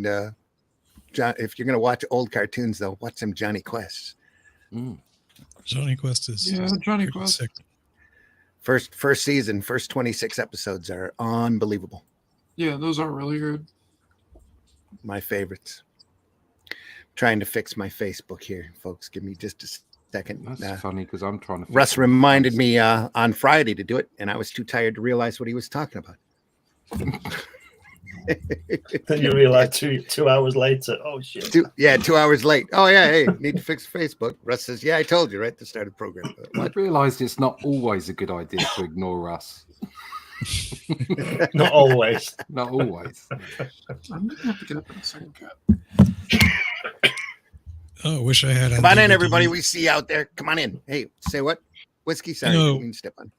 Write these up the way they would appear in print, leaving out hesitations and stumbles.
John, if you're going to watch old cartoons, though, watch some Johnny Quest. Johnny Quest is Johnny Quest. Sick. First season, first 26 episodes are unbelievable. Yeah, those are really good. My favorites. Trying to fix my Facebook here, folks. Give me just a second. That's funny because I'm trying to. Russ reminded me on Friday to do it, and I was too tired to realize what he was talking about. Then you realize 2 hours later, oh shit. 2 hours late. Oh yeah, hey, need to fix Facebook. Russ says, yeah, I told you right at the start of the program. I realized it's not always a good idea to ignore Russ. Not always. Not always. I'm gonna have to get up in a second. Oh, I wish I had. Come on in, everybody. We see you out there. Come on in. Hey, say what? Whiskey. Sorry, didn't mean to step on.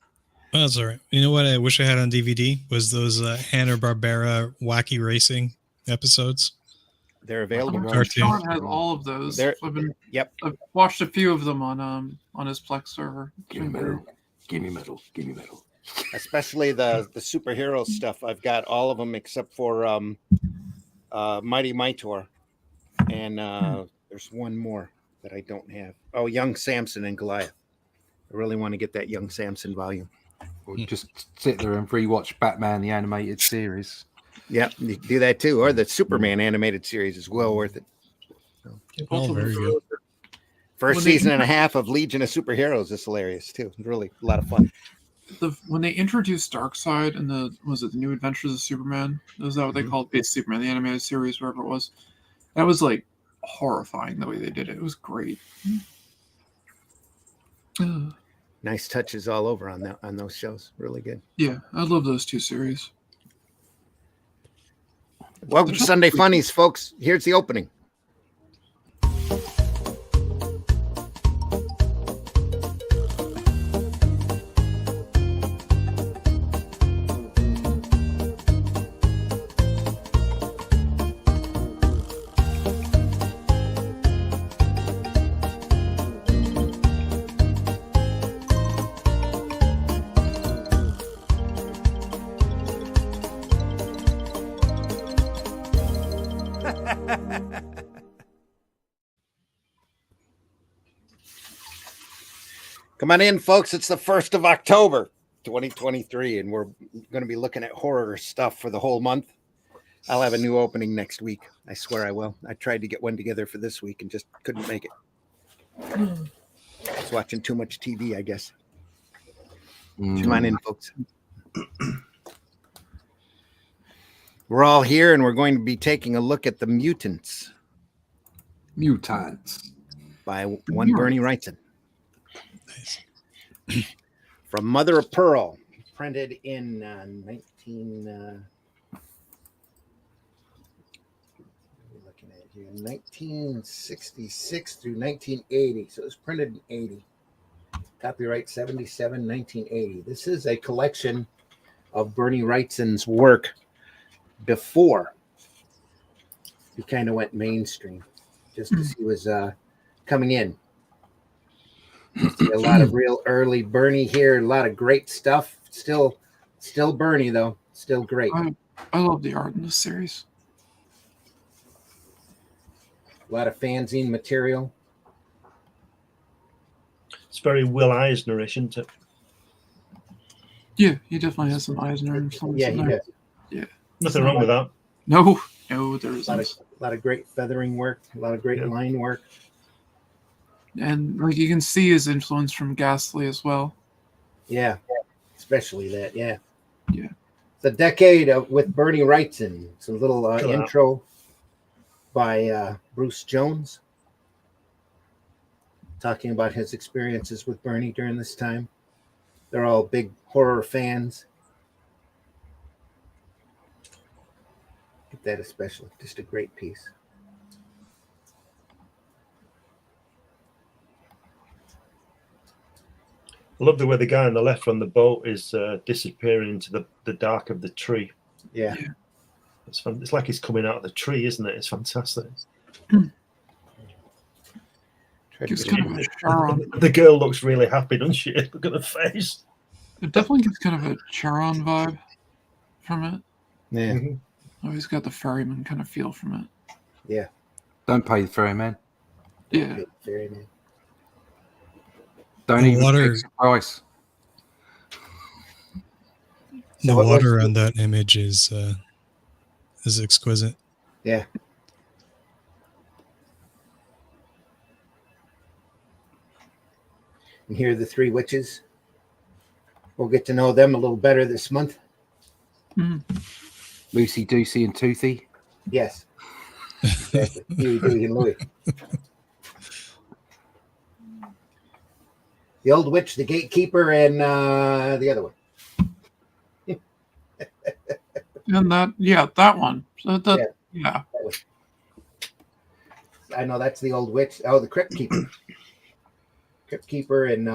Oh, that's all right. You know what I wish I had on DVD was those Hanna-Barbera wacky racing episodes. They're available. Sean has all of those. Yep. I've watched a few of them on his Plex server. Give me metal. Give me metal. Give me metal. Especially the superhero stuff. I've got all of them except for Mighty Mightor. And there's one more that I don't have. Oh, Young Samson and Goliath. I really want to get that Young Samson volume. Or just sit there and rewatch Batman the animated series. Yeah, you can do that too. Or the Superman animated series is well worth it. Oh, very good. First season and a half of Legion of Superheroes is hilarious too. Really a lot of fun. When they introduced Darkseid in the New Adventures of Superman? Was that what they called it? Superman, the animated series, wherever it was. That was like horrifying the way they did it. It was great. Nice touches all over on those shows. Really good. Yeah, I love those two series. Welcome to Sunday Funnies, folks. Here's the opening. Come on in, folks. It's the 1st of October, 2023, and we're going to be looking at horror stuff for the whole month. I'll have a new opening next week. I swear I will. I tried to get one together for this week and just couldn't make it. I was watching too much TV, I guess. Come on in, folks. We're all here, and we're going to be taking a look at the Mutants. By one Bernie Wrightson. Nice. From Mother of Pearl, printed in 1966 through 1980. So it was printed in 80. Copyright 77, 1980. This is a collection of Bernie Wrightson's work before he kind of went mainstream, just as he was coming in. See a lot of real early Bernie here. A lot of great stuff. Still Bernie though. Still great. I love the art in this series. A lot of fanzine material. It's very Will Eisner, isn't it? Yeah, he definitely has some Eisner influence. Yeah, he does. Yeah, Nothing wrong with that. No, there isn't. A lot of great feathering work. A lot of great line work. And like you can see his influence from Ghastly as well. Yeah, especially that. Yeah. Yeah. The decade with Bernie Wrightson. It's a little intro by Bruce Jones, talking about his experiences with Bernie during this time. They're all big horror fans. Get that especially. Just a great piece. I love the way the guy on the left on the boat is disappearing into the dark of the tree. Yeah. It's fun. It's like he's coming out of the tree, isn't it? It's fantastic. Gives kind of a Charon. The girl looks really happy, doesn't she? Look at her face. It definitely gives kind of a Charon vibe from it. Yeah. Oh, he's got the ferryman kind of feel from it. Yeah. Don't pay the ferryman. Yeah. Ferryman. Don't The even water- fix the price. So The what was water the- on that image is exquisite. Yeah. And here are the three witches. We'll get to know them a little better this month. Lucy, Doocy, and Toothy. Yes. Exactly. Huey, Dewey, and Louie. The old witch, the gatekeeper, and the other one. And that one. So yeah. That one. I know that's the old witch. Oh, the crypt keeper. Crypt keeper, and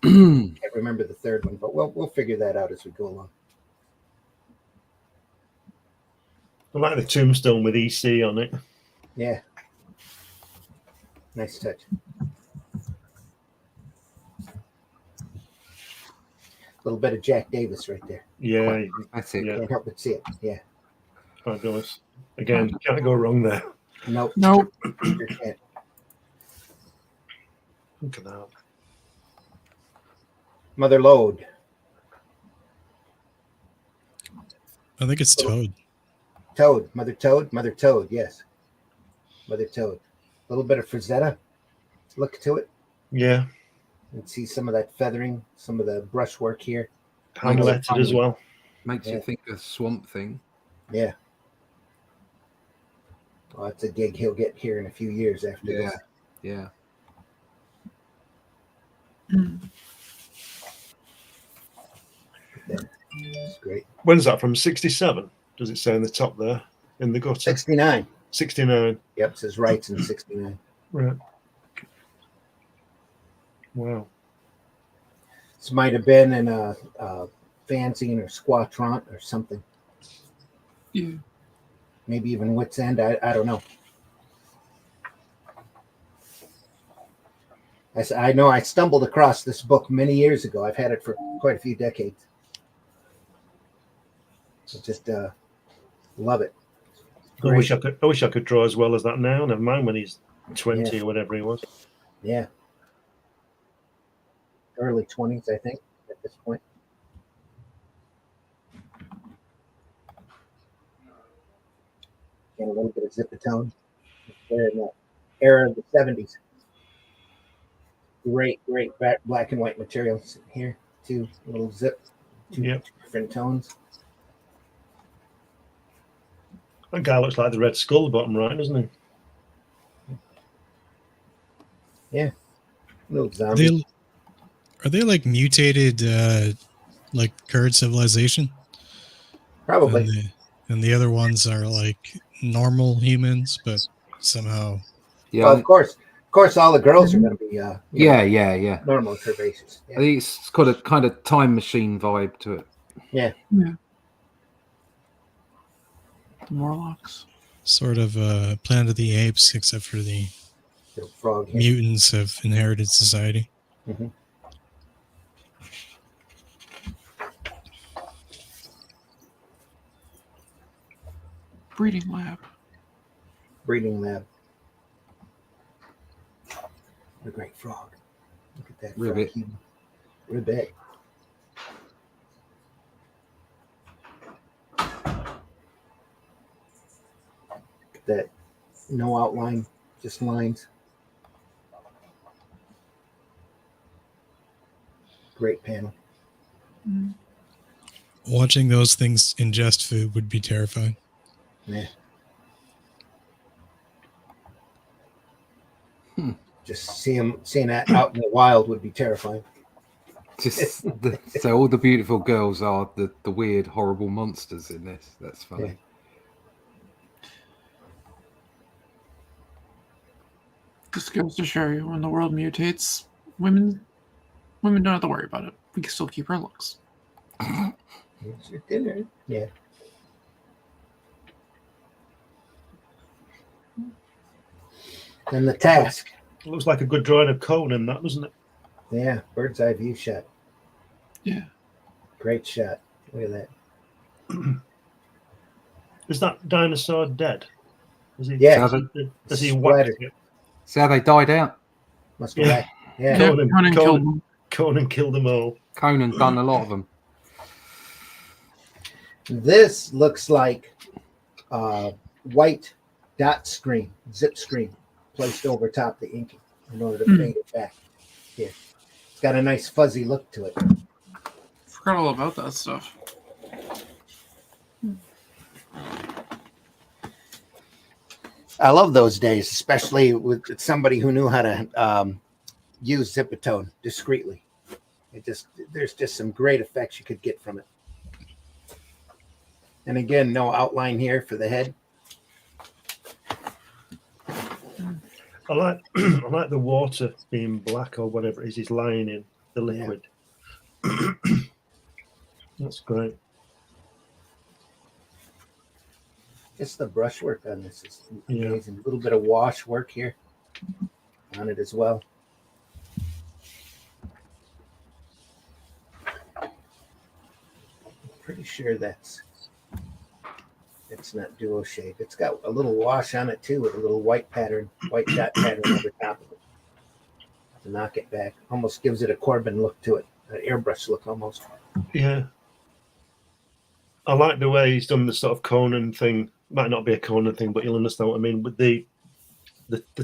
can't remember the third one, but we'll figure that out as we go along. I like the tombstone with EC on it. Yeah. Nice touch. A little bit of Jack Davis right there. Yeah, That's it. Yeah. Can't help but see it. Yeah. fabulous. Again, can't go wrong there. Nope. Nope. Sure can't. Look at that. Mother Lode. I think it's Toad. Toad. Mother Toad. Yes. Mother Toad. A little bit of Frazetta look to it. Yeah, And see some of that feathering, some of the brushwork here. hand lettered as well. Makes Yeah. you think of Swamp Thing. Yeah. Well, that's a gig he'll get here in a few years after Yeah. this. Yeah. It's great. When's that from? 67? Does it say in the top there? In the gutter? 69. 69. Yep, it says Wrightson 69. Right. Wow. This might have been in a fanzine or squatrant or something. Yeah. Maybe even Wits End. I don't know. I know I stumbled across this book many years ago. I've had it for quite a few decades. I just love it. I wish I could draw as well as that now. Never mind when he's 20 Yeah. or whatever he was. Yeah. Early 20s, I think, at this point. And a little bit of Zipatone. They're in the era of the 70s. Great black and white materials here, too. A little zip, two Yep. different tones. That guy looks like the Red Skull bottom right, doesn't he? Little zombie. Are they like mutated, like current civilization? Probably. And the other ones are like normal humans, but somehow. Yeah. Well, of course, all the girls are going to be Yeah. normal curvaceous. I think it's got a kind of time machine vibe to it. The Morlocks. Sort of Planet of the Apes, except for the Little frog here. mutants have inherited society. Mhm. Breeding lab. Breeding lab. What a great frog. Look at that Ribbit. frog. Ribbit. Look at that. No outline, just lines. Great panel. Watching those things ingest food would be terrifying. Yeah. Just seeing that out in the wild would be terrifying. Just so all the beautiful girls are the weird, horrible monsters in this. That's funny. Yeah. This goes to show you when the world mutates, women don't have to worry about it. We can still keep our looks. Here's your dinner. Yeah. And the task. It looks like a good drawing of Conan, that, doesn't it? Yeah, bird's eye view shot. Yeah. Great shot. Look at that. Is that dinosaur dead? Is he? Yeah. Has he Splattered. whacked it? See how they died out? Must have Yeah. whacked. Yeah. Conan killed them. Conan killed them all. Conan done a lot of them. This looks like white dot screen, zip screen, placed over top the inking in order to fade it back. Here. It's got a nice fuzzy look to it. Forgot all about that stuff. I love those days, especially with somebody who knew how to use Zipatone discreetly. There's just some great effects you could get from it. And again, no outline here for the head. I like the water being black or whatever it is he's lying in, the liquid. Yeah. That's great. Just the brushwork on this is amazing. A little bit of wash work here on it as well. I'm pretty sure it's not duo shade. It's got a little wash on it too, with a little white dot pattern over top of it to knock it back. Almost gives it a Corbin look to it, an airbrush look almost. Yeah. I like the way he's done the sort of Conan thing. Might not be a Conan thing, but you'll understand what I mean. With the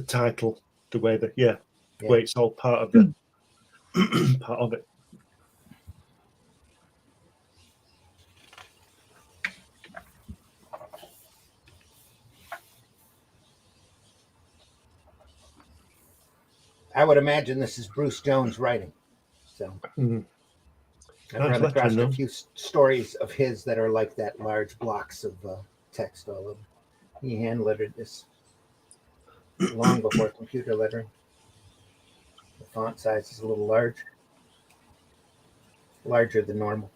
title, the way the way it's all part of the part of it. I would imagine this is Bruce Jones writing. So I've run across a few stories of his that are like that, large blocks of text all over. He hand lettered this long before computer lettering. The font size is a little larger than normal.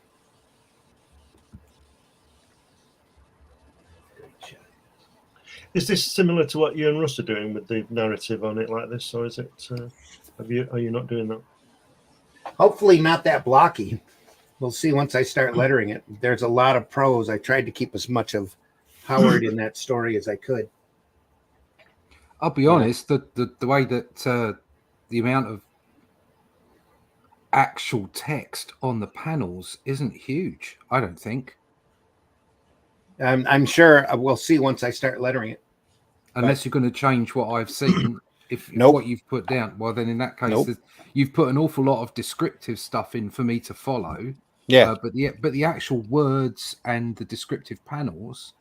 Is this similar to what you and Russ are doing with the narrative on it like this, or is it? Are you not doing that? Hopefully not that blocky. We'll see once I start lettering it. There's a lot of prose. I tried to keep as much of Howard in that story as I could. I'll be honest, the way that the amount of actual text on the panels isn't huge, I don't think. I'm sure we'll see once I start lettering it. Unless you're going to change what I've seen. If Nope. what you've put down, well, then in that case, you've put an awful lot of descriptive stuff in for me to follow. Yeah. But the actual words and the descriptive panels,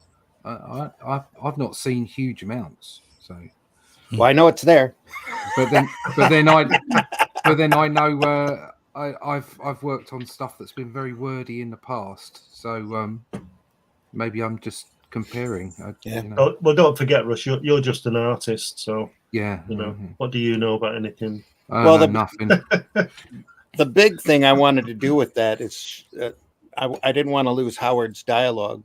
I've not seen huge amounts. So, well, I know it's there. but then I know I've worked on stuff that's been very wordy in the past. So maybe I'm just comparing. Yeah. You know. Well, don't forget, Russ. You're just an artist, so Yeah. you know what do you know about anything? Well, nothing. The big thing I wanted to do with that is I didn't want to lose Howard's dialogue.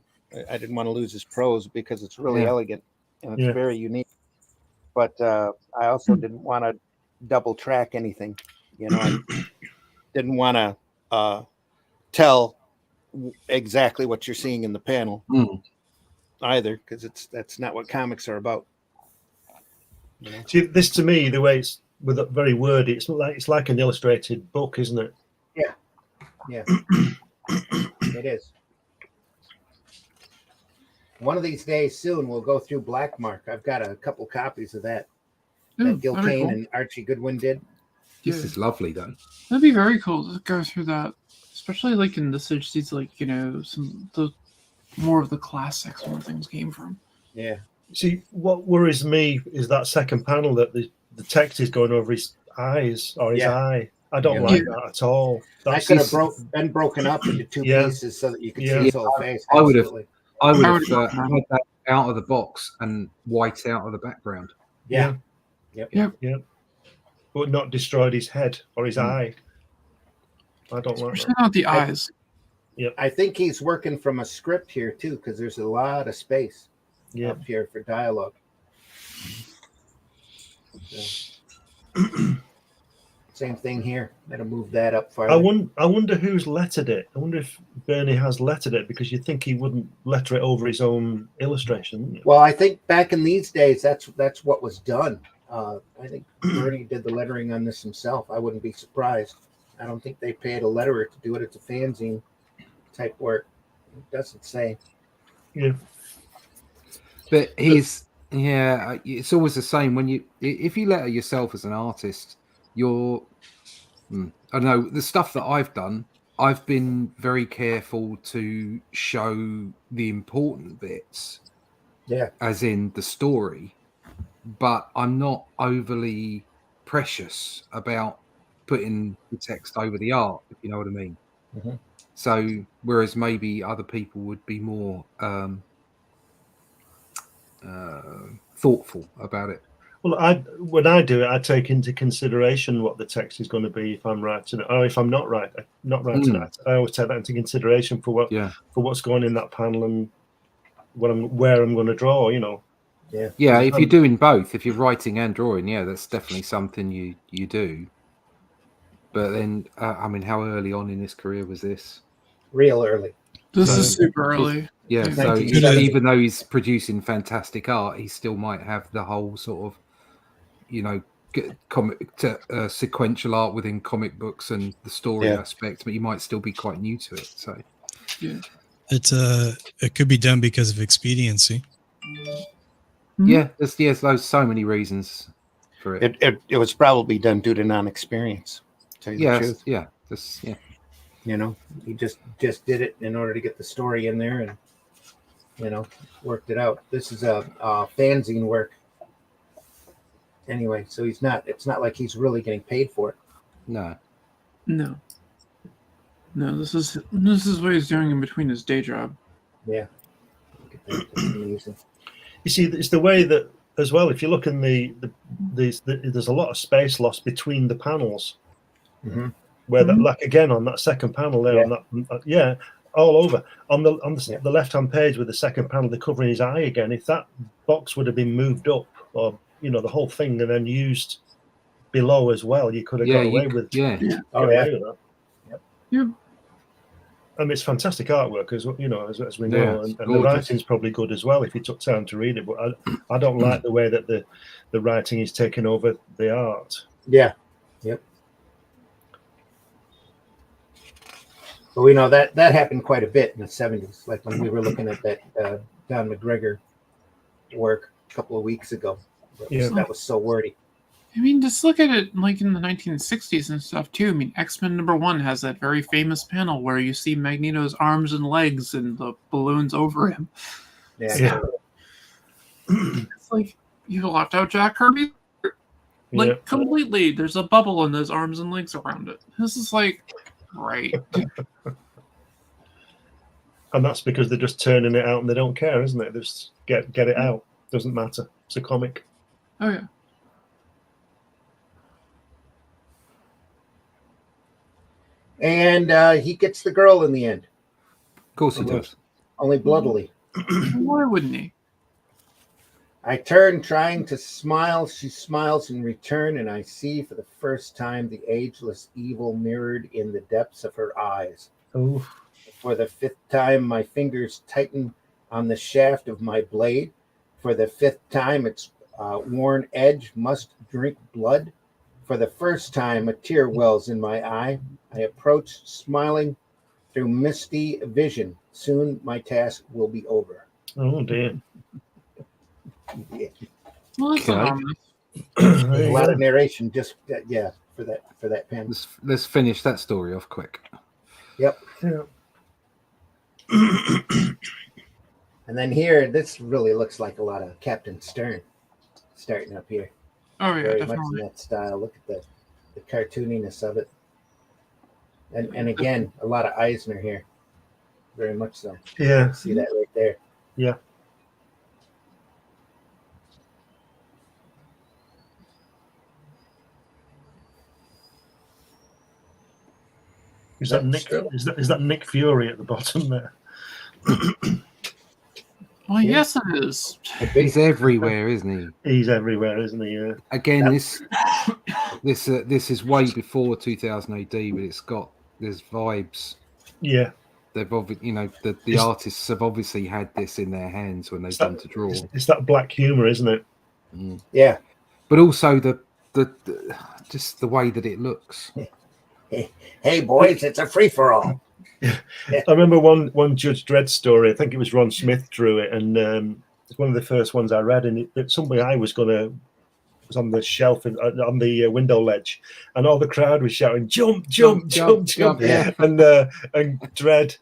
I didn't want to lose his prose because it's really elegant and it's very unique. But I also didn't want to double track anything. You know, I didn't want to tell exactly what you're seeing in the panel either, because that's not what comics are about. You know? See, this to me, the way it's very wordy, it's like an illustrated book, isn't it? Yeah, it is. One of these days soon, we'll go through Black Mark. I've got a couple copies of that Gil Kane and Archie Goodwin did. This is lovely, though. That'd be very cool to go through that, especially like in the issues, like more of the classics where things came from. Yeah. See, what worries me is that second panel that the text is going over his eyes or his eye. I don't like that at all. That could have been broken up into two pieces so that you could see his whole face. I would have had that out of the box and white out of the background. Yeah. Yep. But not destroyed his head or his eye. I don't like that. Not the eyes. I think he's working from a script here too, because there's a lot of space up here for dialogue. So. Same thing here. Gotta move that up I farther. wonder who's lettered it. I wonder if Bernie has lettered it, because you'd think he wouldn't letter it over his own illustration, wouldn't you? Well, I think back in these days, that's what was done. I think Bernie did the lettering on this himself. I wouldn't be surprised. I don't think they paid a letterer to do it. It's a fanzine type work. It doesn't say. Yeah. But it's always the same when if you letter yourself as an artist, I don't know, the stuff that I've done, I've been very careful to show the important bits, as in the story, but I'm not overly precious about putting the text over the art, if you know what I mean. Mhm. So whereas maybe other people would be more thoughtful about it. Well, when I do it, I take into consideration what the text is going to be if I'm writing it, or if I'm not writing it. I always take that into consideration for what's going in that panel and where I'm going to draw. You know. Yeah. If you're doing both, if you're writing and drawing, that's definitely something you do. But then, I mean, how early on in his career was this? Real early. This is super early. Yeah, so 1970. even though he's producing fantastic art, he still might have the whole sort of, sequential art within comic books and the story aspect, but you might still be quite new to it. So, it could be done because of expediency. there's so many reasons for it. It was probably done due to non-experience. Tell you the truth. You know, he just did it in order to get the story in there, and worked it out. This is a fanzine work. Anyway, so it's not like he's really getting paid for it. No. This is what he's doing in between his day job. Yeah. That's amazing. You see, it's the way that as well. If you look in there's a lot of space lost between the panels. Mm-hmm. Where that, like again on that second panel there, on that, all over on the left hand page with the second panel, they're covering his eye again. If that box would have been moved up, or the whole thing, and then used below as well, you could have got away with. Away with that. Yep. And it's fantastic artwork, as as we know, and the writing's probably good as well if you took time to read it. But I don't like the way that the writing is taking over the art. Yeah. Yep. But we know that happened quite a bit in the 70s, like when we were looking at that Don McGregor work a couple of weeks ago. That was so wordy. I mean, just look at it like in the 1960s and stuff too. I mean, X-Men #1 has that very famous panel where you see Magneto's arms and legs and the balloons over him. Yeah. It's like you left out Jack Kirby, completely. There's a bubble and there's arms and legs around it. This is like, right. And that's because they're just turning it out and they don't care, isn't it? They just get it out. Doesn't matter. It's a comic. Oh yeah. And he gets the girl in the end. Of course he does. Only bloodily. Why wouldn't he? I turn, trying to smile. She smiles in return, and I see for the first time the ageless evil mirrored in the depths of her eyes. Oh. For the 5th time, my fingers tighten on the shaft of my blade. For the 5th time, its worn edge must drink blood. For the first time, a tear wells in my eye. I approach, smiling through misty vision. Soon my task will be over. Oh, dear. Yeah. Well, that's A lot of narration just for that panel. Let's finish that story off quick. Yep. Yeah. And then here, this really looks like a lot of Captain Stern starting up here. Oh yeah, Very definitely. much in that style. Look at the cartooniness of it. And again, a lot of Eisner here. Very much so. Yeah. See that right there. Yeah. Is that Nick? Is that Nick Fury at the bottom there? Well, yes, it is. He's everywhere, isn't he? He's everywhere, isn't he? Yeah. Again, this This is way before 2000 AD, but there's vibes. Yeah. They've the artists have obviously had this in their hands when they've done to draw. It's that black humor, isn't it? Yeah. But also the just the way that it looks. Hey boys, it's a free for all. I remember one Judge Dredd story. I think it was Ron Smith drew it, and it's one of the first ones I read. And somebody I was on the shelf on the window ledge, and all the crowd was shouting, "Jump, jump, jump, jump!" Yeah. And Dredd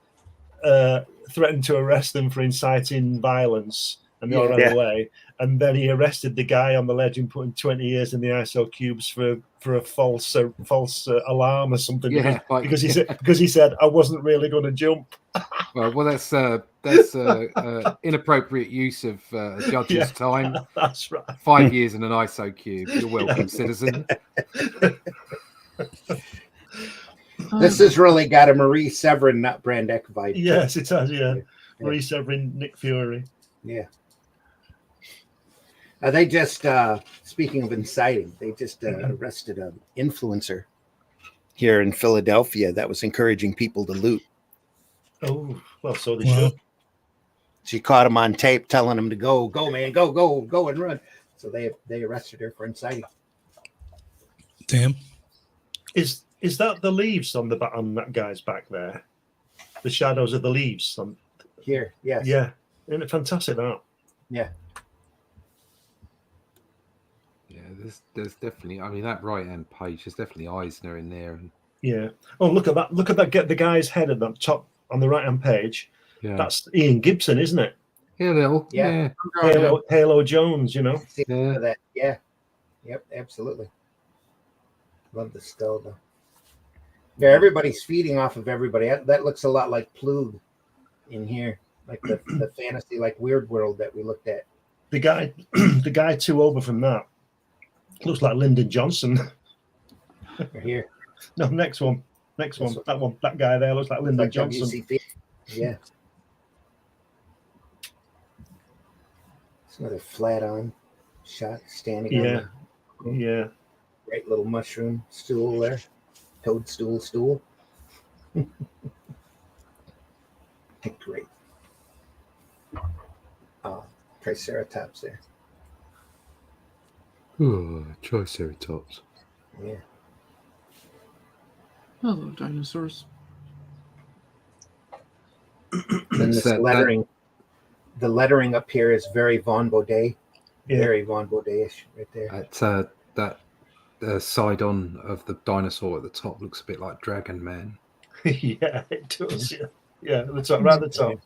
threatened to arrest them for inciting violence, and they all ran away. And then he arrested the guy on the ledge and put him 20 years in the ISO cubes for a false alarm or something. Yeah, because he said I wasn't really going to jump. Well, that's inappropriate use of a judge's time. That's right. 5 years in an ISO cube. You're welcome, citizen. This has really got a Marie Severin, not Brandeck vibe. Yes, it has. Yeah, Marie Severin, Nick Fury. Yeah. They just, speaking of inciting, they just arrested an influencer here in Philadelphia that was encouraging people to loot. Oh, well, so they should. She caught him on tape telling him to go, man, go and run. So they arrested her for inciting. Damn. Is that the leaves on that guy's back there? The shadows of the leaves on Here, yes. Yeah. Isn't it fantastic that? Yeah. Yeah, there's definitely. I mean, that right hand page. There's definitely Eisner in there. And Yeah. Oh, look at that! Look at that! Get the guy's head at the top on the right hand page. yeah, That's Ian Gibson, isn't it? Yeah. Halo Jones, you know. See that? Yeah. Yep, absolutely. Love the skull though. Yeah, everybody's feeding off of everybody. That looks a lot like Plug in here, like the fantasy, like Weird World that we looked at. The guy two over from that looks like Lyndon Johnson. Right here. No, next one. That guy there looks like Lyndon Johnson. WCP. Yeah. It's another flat on shot standing on Yeah. great little mushroom stool there. Toadstool stool. Great. Triceratops there. oh, Triceratops. Yeah. Hello, dinosaurs. Then this lettering. The lettering up here is very Von Baudet. Yeah. Very Von Baudet-ish right there. That side on of the dinosaur at the top looks a bit like Dragon Man. Yeah, it does. Yeah, the top, right at the top.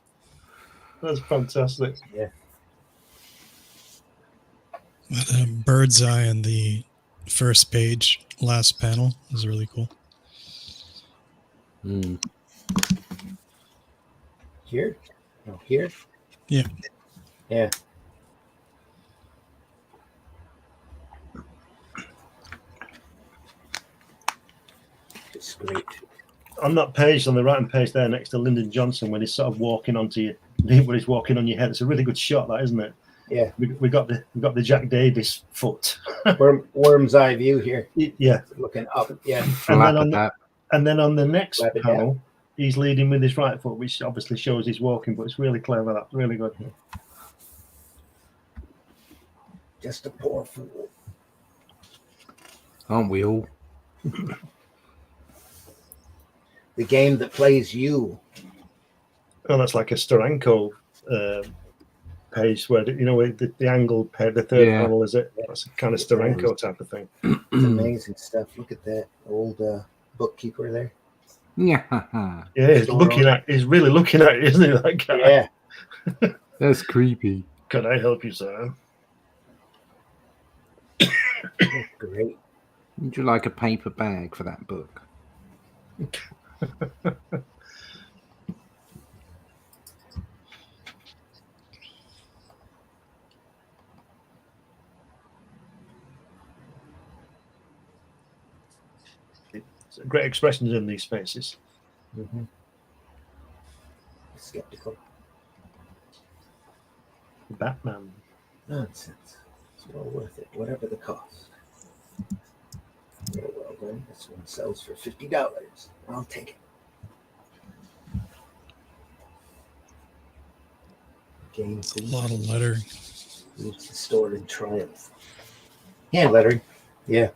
That's fantastic. Yeah. That bird's eye on the first page, last panel, is really cool. Here? No, here? Yeah. Yeah. It's great. On that page, on the right hand page there, next to Lyndon Johnson, when he's sort of walking onto you, when he's walking on your head, it's a really good shot, that isn't it? Yeah. We got the Jack Davis foot. Worm's eye view here. Yeah. Looking up. Yeah. And then on the next Flap it panel, down. he's leading with his right foot, which obviously shows he's walking, but it's really clever. That's really good. Just a poor fool. Aren't we all? The game that plays you. Oh, that's like a Steranko page where the angled page, the third panel is it? That's a kind of Steranko type of thing. It's amazing stuff. Look at that old bookkeeper there. Yeah. Yeah, he's really looking at it, isn't he? That guy. Yeah. That's creepy. Can I help you, sir? Great. Would you like a paper bag for that book? Great expressions in these faces. Mm-hmm. Skeptical. Batman. Nonsense. It's well worth it, whatever the cost. Okay, this one sells for $50. I'll take it. Game It's a lot of lettering. leaves the store in triumph. Hand lettering, yeah.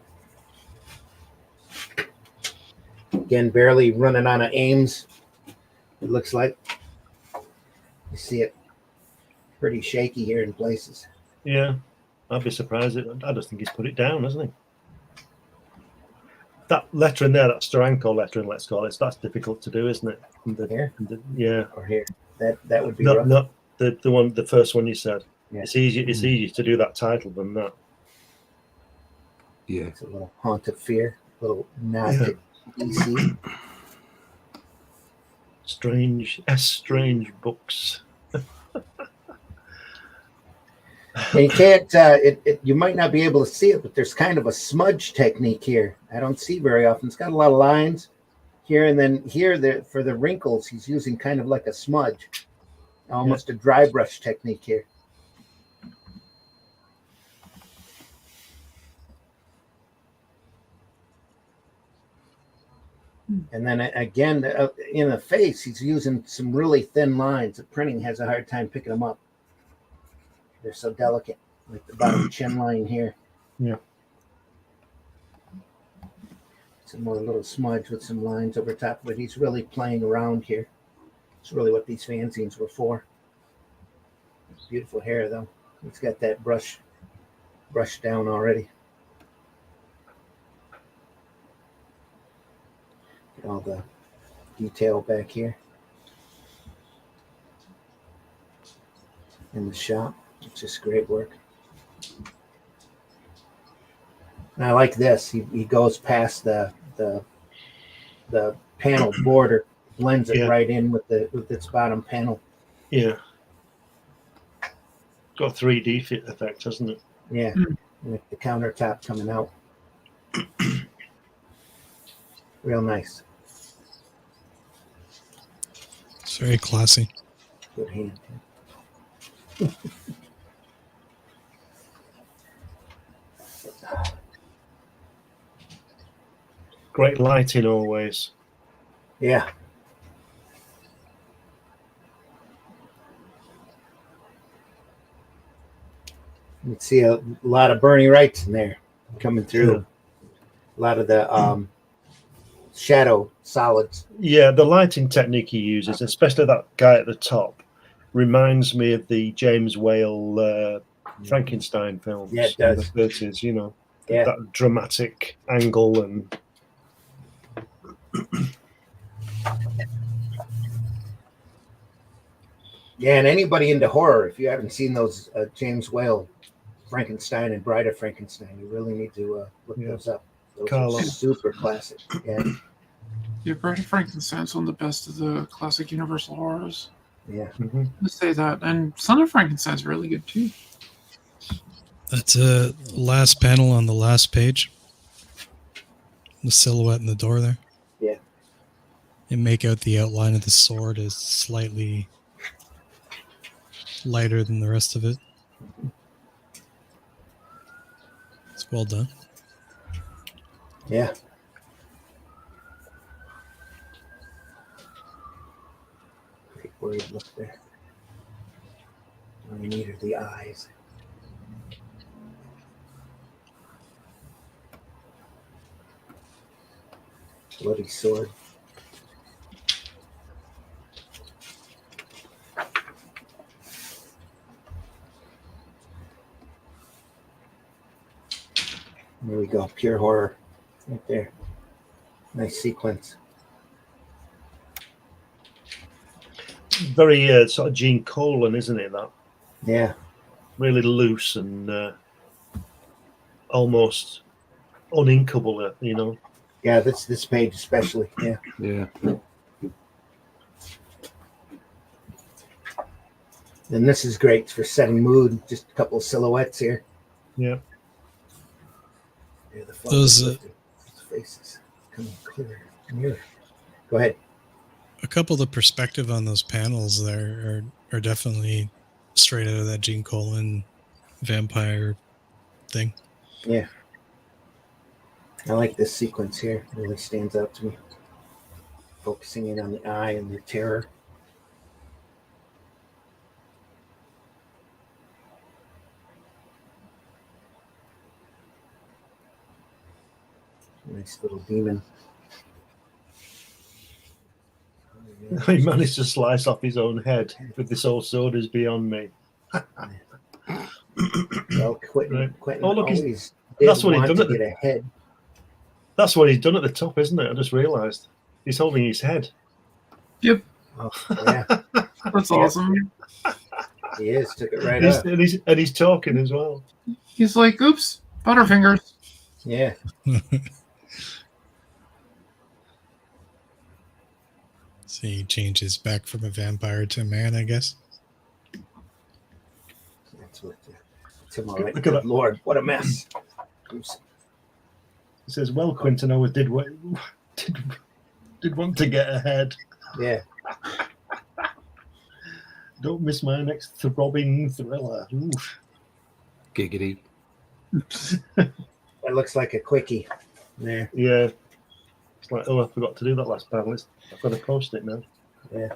Again, barely running on an Ames. It looks like you see it pretty shaky here in places. Yeah, I'd be surprised. I just think he's put it down, hasn't he? That lettering there, that Steranko lettering, let's call it, that's difficult to do, isn't it? Here? Yeah. Or here. That would be No, rough. no, the first one you said. Yeah. It's easier to do that title than that. Yeah. It's a little haunt of fear, a little nod Yeah. to DC. Strange books. And you can't, you might not be able to see it, but there's kind of a smudge technique here. I don't see very often. It's got a lot of lines here, and then here for the wrinkles, he's using kind of like a smudge, almost a dry brush technique here. And then again, in the face, he's using some really thin lines. The printing has a hard time picking them up. They're so delicate, like the bottom chin line here. Yeah. Some more little smudge with some lines over top of it. He's really playing around here. It's really what these fanzines were for. Beautiful hair, though. He's got that brush down already. Get all the detail back here in the shop. It's just great work. And I like this. He goes past the panel border, blends it right in with its bottom panel. Yeah. Got a 3D fit effect, hasn't it? Yeah. With the countertop coming out. Real nice. It's very classy. Good hand. Great lighting always. Yeah. You can see a lot of Bernie Wrightson there coming through. Yeah. A lot of the shadow solids. Yeah, the lighting technique he uses, especially that guy at the top, reminds me of the James Whale Frankenstein films. Yeah, it does. In the 30s, you know, Yeah. that dramatic angle and. Yeah, and anybody into horror, if you haven't seen those James Whale Frankenstein and Bride of Frankenstein, you really need to look those up. Those are Carlos. super classic. Yeah. Yeah, Bride of Frankenstein's one of the best of the classic Universal horrors. Yeah. Mhm. Let's say that. And Son of Frankenstein's really good too. That's a last panel on the last page. The silhouette in the door there. Yeah. You make out the outline of the sword is slightly lighter than the rest of it. It's well done. Yeah. Great word look there. All you need are the eyes. Bloody sword. There we go. Pure horror. Right there. Nice sequence. Very sort of Gene Colan, isn't it? That Yeah. really loose and almost uninkable, you know. Yeah, this page especially. Yeah. Yeah. And this is great for setting mood. Just a couple of silhouettes here. Yeah. Yeah, the Those, faces coming clearer, nearer. Go ahead. A couple of the perspective on those panels there are definitely straight out of that Gene Colan vampire thing. Yeah. I like this sequence here. It really stands out to me. Focusing in on the eye and the terror. Nice little demon. He managed to slice off his own head with this old sword is beyond me. Well, Quentin, Right. Quentin Oh, look, always that's did what he's want done to at get ahead. That's what he's done at the top, isn't it? I just realised. He's holding his head. Yep, Oh, yeah, that's awesome. he is. Took it right He's, up. and he's talking as well. He's like, oops, Butterfingers. Yeah. So he changes back from a vampire to a man, I guess. That's what. Tim, all right. Look at Good that. Lord, what a mess. Oops. He says, "Well, Quentin always did want to get ahead. Yeah. Don't miss my next throbbing thriller." Oof. Giggity. That looks like a quickie. There. Yeah. It's like, oh, I forgot to do that last panel. I've got to post it now. Yeah.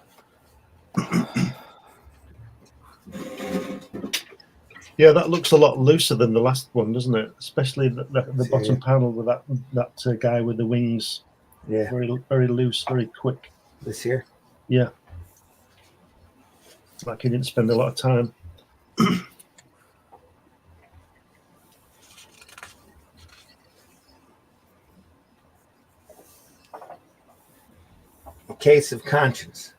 Yeah, that looks a lot looser than the last one, doesn't it? Especially the bottom panel with that guy with the wings. Yeah. Very, very loose, very quick. This here. Yeah. Like he didn't spend a lot of time. A case of conscience.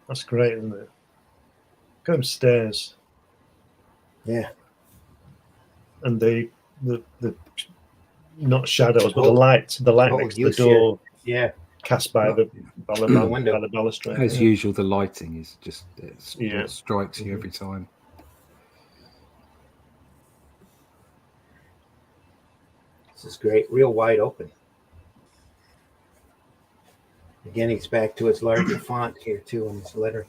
That's great, isn't it? Look at them stairs. Yeah. And the not shadows, but the light next to the door Yeah. cast by the window. by the balustrade. As usual, the lighting is just Yeah. it strikes you every time. This is great. Real wide open. Again, he's back to his larger font here too on his letter.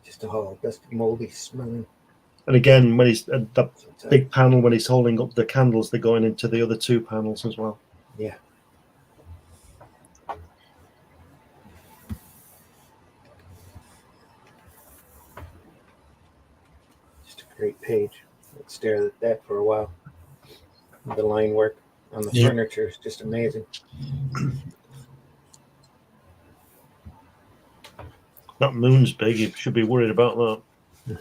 Just a whole dusty, moldy smelling. And again, when he's at that big panel, when he's holding up the candles, they're going into the other two panels as well. Yeah. Just a great page. I'd stare at that for a while. The line work on the furniture is just amazing. That moon's big. You should be worried about that.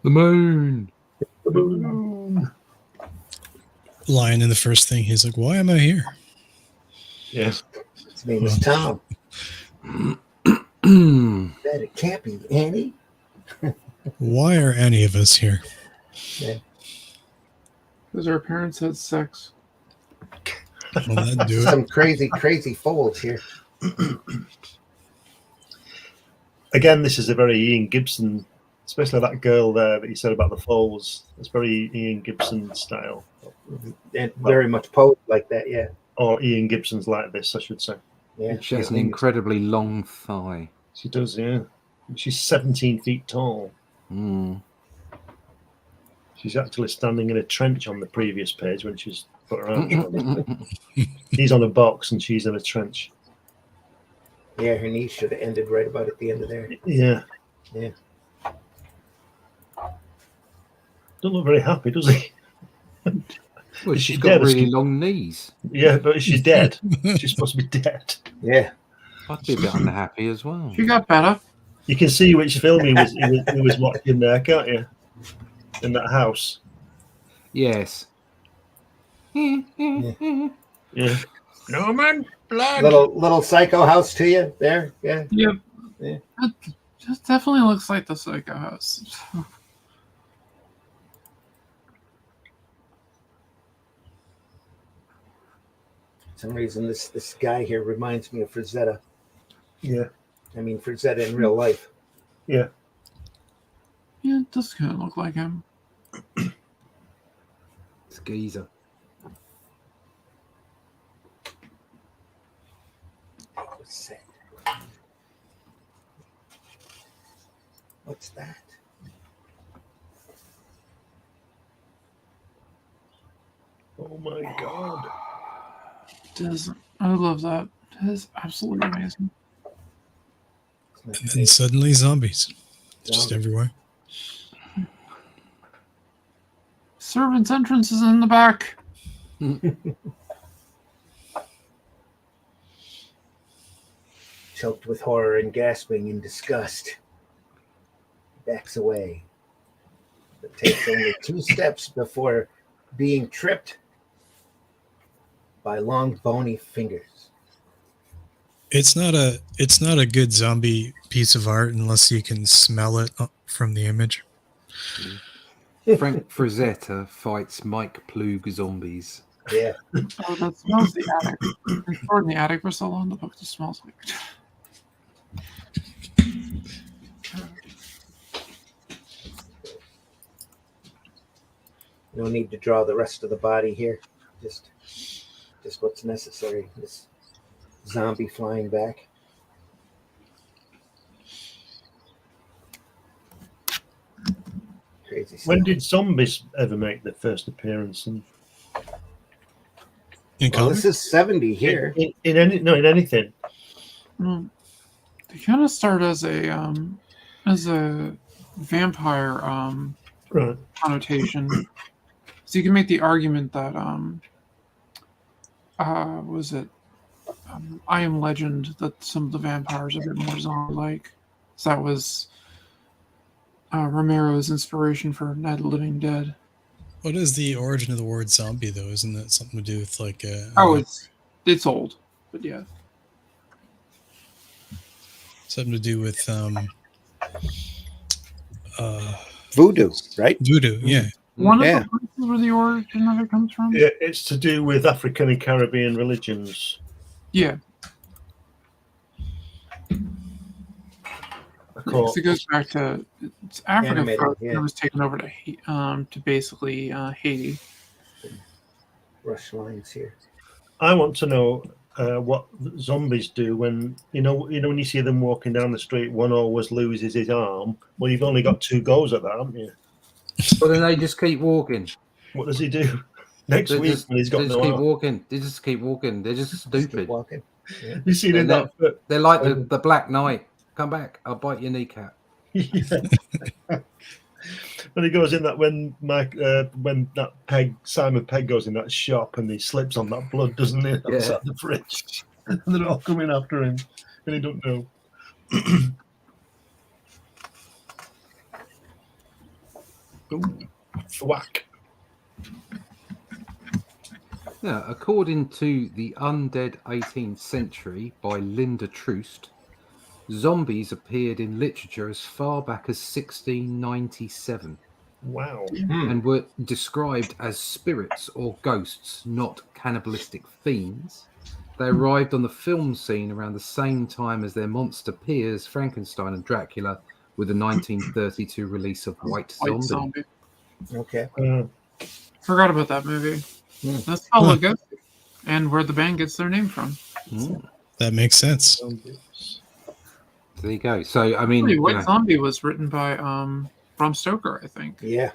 The moon. The moon. Line in the first thing, he's like, "Why am I here?" Yes. His name is Tom. Mm. That it can't be Annie. Why are any of us here? Yeah. Because our parents had sex. Well, that'd do it. Some crazy folds here. Again, this is a very Ian Gibson, especially that girl there that you said about the folds. It's very Ian Gibson style. And very much posed like that, yeah. Or Ian Gibson's like this, I should say. Yeah. She has an incredibly long thigh. She does, yeah. She's 17 feet tall. Mm. She's actually standing in a trench on the previous page when she's put her arms around him. He's on a box and she's in a trench. Yeah, her knees should have ended right about at the end of there. Yeah. Yeah. Don't look very happy, does he? Well, Is she's she got dead? really long knees. Yeah, but is she dead? She's supposed to be dead. Yeah. I'd be a bit unhappy as well. She got better. You can see which film he was watching there, can't you? In that house. Yes. Yeah. No man, blood. Little psycho house to you there. Yeah. Yep. Yeah. That definitely looks like the Psycho House. For some reason this guy here reminds me of Frazetta. Yeah. I mean Frazetta in real life. Yeah. Yeah, it does kind of look like him. It's geezer. What's that? Oh my god. I love that. It is absolutely amazing. It's not And then fake. suddenly zombies. Just Zombie. everywhere. Servant's entrance is in the back. Choked with horror and gasping in disgust, he backs away, but takes only 2 steps before being tripped by long bony fingers. It's not a good zombie piece of art unless you can smell it from the image. Frank Frazetta fights Mike Plug zombies. Yeah. Oh, that smells the attic. We stored in the attic for so long, the book just smells like it. No need to draw the rest of the body here. Just what's necessary. This zombie flying back. Crazy stuff. When did zombies ever make their first appearance? In Well, comics? this is 70 here. In anything. They kind of start as a vampire Right. connotation. So you can make the argument that was it I Am Legend, that some of the vampires are a bit more zombie-like. So that was Romero's inspiration for Night of the Living Dead. What is the origin of the word zombie, though? Isn't that something to do with like? It's old, but yeah. Something to do with Voodoo, right? voodoo. Yeah. One Yeah. of the places where the origin of it comes from. Yeah, it's to do with African and Caribbean religions. Yeah. Caught. It goes back to it's Africa Animated, first, yeah. and it was taken over to basically Haiti. Rush lines here. I want to know what zombies do when when you see them walking down the street. One always loses his arm. Well, you've only got 2 goes at that, haven't you? But then they just keep walking. What does he do next They week just, when he's got they just no keep arm? walking. They just keep walking. They're just Just keep stupid. walking. Yeah. You see in And that? They're like the Black Knight. Come back. I'll bite your kneecap. Yeah. When he goes in that when that Simon Pegg goes in that shop and he slips on that blood, doesn't he? Outside the fridge, and they're all coming after him, and he don't know. Ooh, whack! Yeah, according to The Undead 18th Century by Linda Troost, zombies appeared in literature as far back as 1697 Wow. and were described as spirits or ghosts, not cannibalistic fiends. They arrived on the film scene around the same time as their monster peers, Frankenstein and Dracula, with the 1932 release of White White Zombie. Zombie. Okay. Forgot about that movie. That's how it goes, and where the band gets their name from. That makes sense. There you go. So, I mean, White Zombie was written by Bram Stoker, I think. Yeah.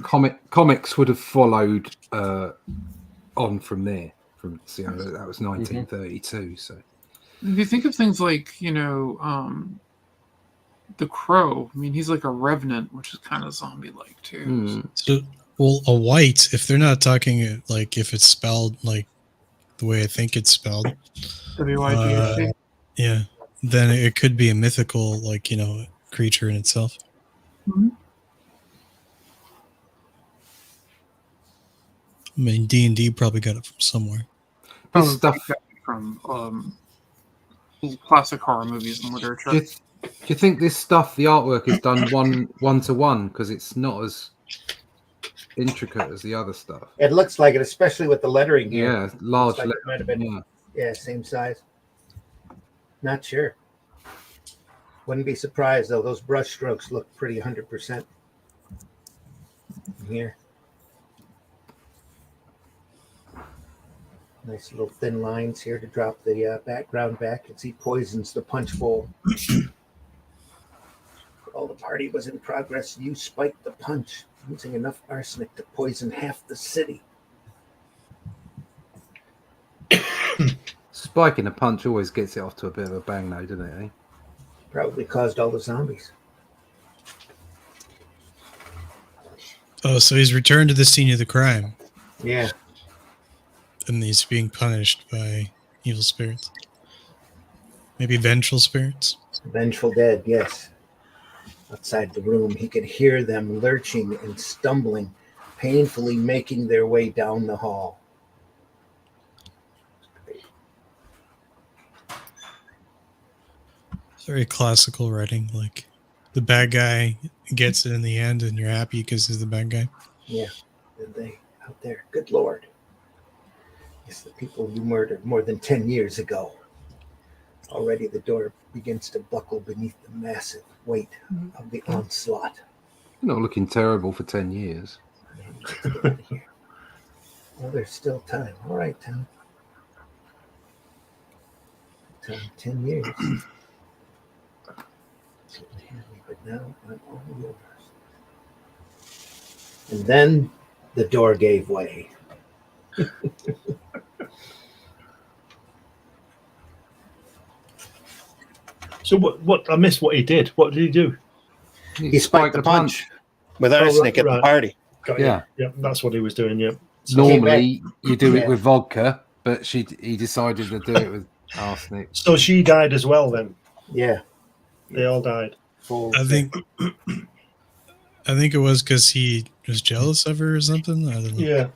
comics would have followed on from there. That was 1932. So, If you think of things like The Crow, I mean, he's like a revenant, which is kind of zombie-like too. So, well, a white, if they're not talking like if it's spelled like the way I think it's spelled, WYGHT. yeah, then it could be a mythical creature in itself. Mhm. I mean, D&D probably got it from somewhere. this stuff. From classic horror movies and literature. Do you think this stuff, the artwork, is done one to one because it's not as intricate as the other stuff? It looks like it, especially with the lettering here. Yeah, large. Looks like it might have been, Yeah. yeah, same size. Not sure. Wouldn't be surprised though. Those brush strokes look pretty 100% here. Nice little thin lines here to drop the background back as he poisons the punch bowl. While the party was in progress, you spiked the punch, using enough arsenic to poison half the city. Spiking a punch always gets it off to a bit of a bang, though, doesn't it? Eh? Probably caused all the zombies. Oh, so he's returned to the scene of the crime, Yeah. and he's being punished by evil spirits. Maybe vengeful spirits. Vengeful dead, yes. Outside the room, he could hear them lurching and stumbling, painfully making their way down the hall. It's very classical writing. Like the bad guy gets it in the end, and you're happy because he's the bad guy. Yeah, and they out there. Good Lord. It's the people you murdered more than 10 years ago. Already the door begins to buckle beneath the massive weight of the onslaught. You're not looking terrible for 10 years. Well, there's still time. All right, Tom. Tom, 10 years. But now I'm all yours. And then the door gave way. So what? I missed what he did. What did he do? He spiked the punch with arsenic at the right. party. Got Yeah. Yeah, that's what he was doing. Yeah. Normally, you do Yeah. it with vodka, but he decided to do it with arsenic. So she died as well. Then Yeah. they all died. Full I think it was because he was jealous of her or something. I don't know. Yeah,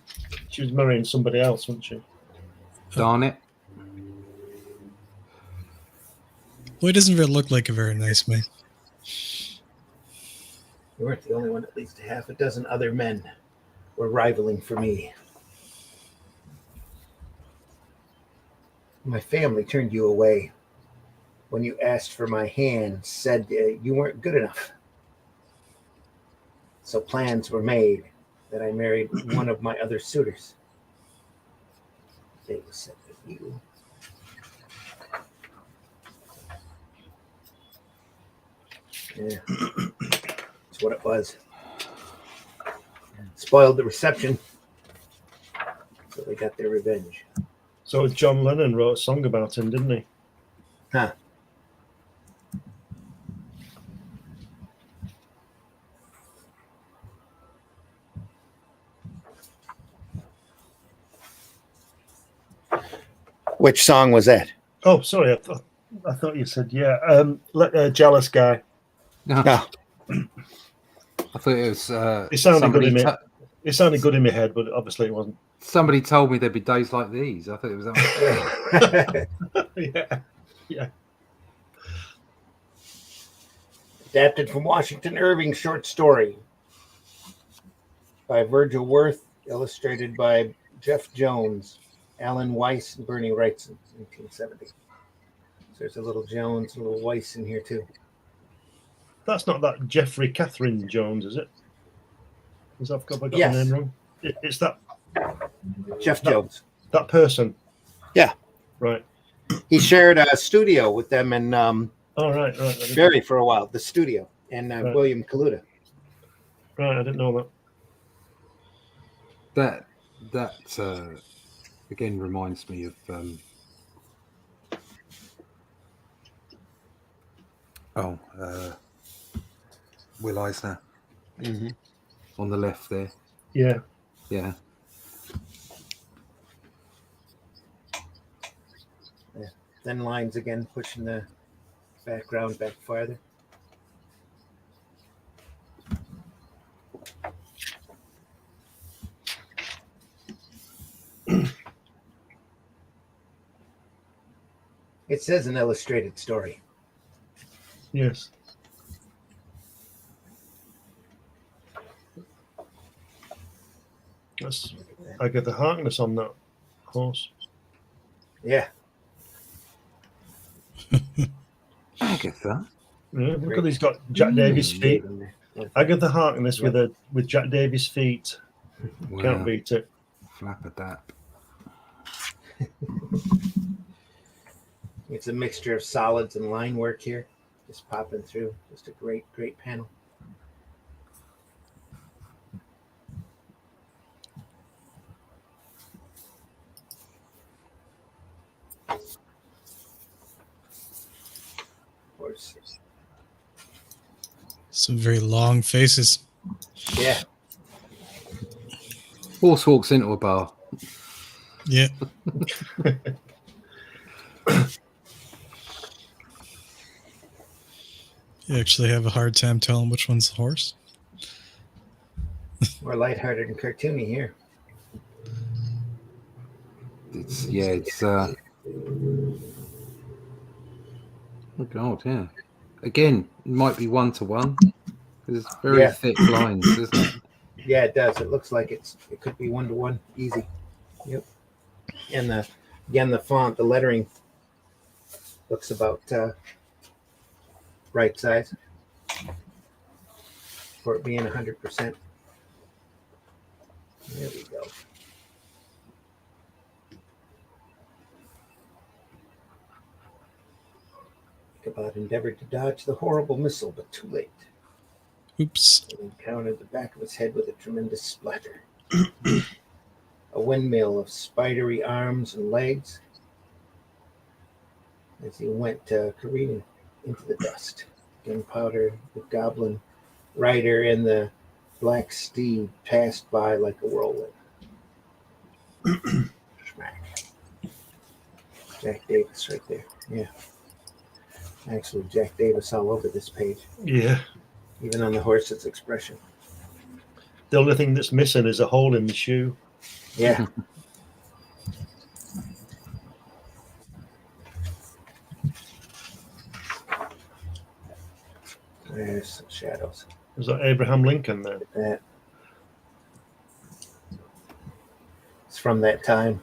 she was marrying somebody else, wasn't she? Darn it. Well, he doesn't really look like a very nice man. You weren't the only one. At least a half a dozen other men were rivaling for me. My family turned you away when you asked for my hand, said you weren't good enough. So plans were made that I married one of my other suitors. They were set with you. Yeah, that's what it was. Spoiled the reception, so they got their revenge. So John Lennon wrote a song about him, didn't he? Huh. Which song was that? Oh, sorry, I thought you said jealous guy. No, No. I thought it was. It sounded good somebody in me. to- It sounded good in my head, but obviously it wasn't. Somebody told me there'd be days like these. I thought it was. Yeah. Adapted from Washington Irving's short story by Virgil Worth, illustrated by Jeff Jones, Alan Weiss, and Bernie Wrightson, 1970. So there's a little Jones, a little Weiss in here too. That's not that Jeffrey Catherine Jones, is it? Have I got Yes. the name wrong? It's that Jeff No. Jones. that person. Yeah. Right. He shared a studio with them in Oh, right. Barry for a while, the studio, and Right. William Kaluta. Right, I didn't know that. That again reminds me of Will Eisner Mm-hmm. on the left there. Yeah. Yeah. Thin lines again, pushing the background back farther. It says an illustrated story. Yes. That's Agatha Harkness on that horse. Yeah. Agatha. Yeah, look at he's got Jack Davis feet. Agatha Harkness with Jack Davis feet. Wow. Can't beat it. Flapper It's a mixture of solids and line work here. Just popping through. Just a great panel. Horse. Some very long faces. Yeah. Horse walks into a bar. Yeah. You actually have a hard time telling which one's the horse. More lighthearted and cartoony here. It's oh god, yeah. Again, it might be 1-to-1. There's very thick lines, isn't it? Yeah, it does. It looks like it could be 1-to-1, easy. Yep. And the font, the lettering looks about right size for it being 100%. There we go. Ichabod endeavored to dodge the horrible missile, but too late. Oops. It encountered the back of his head with a tremendous splatter. A windmill of spidery arms and legs as he went careening into the dust. Gunpowder, the goblin rider, and the black steed passed by like a whirlwind. Smack. Jack Davis right there. Yeah. Actually, Jack Davis all over this page. Yeah. Even on the horse's expression. The only thing that's missing is a hole in the shoe. Yeah. There's some shadows. Is that Abraham Lincoln there? That. It's from that time.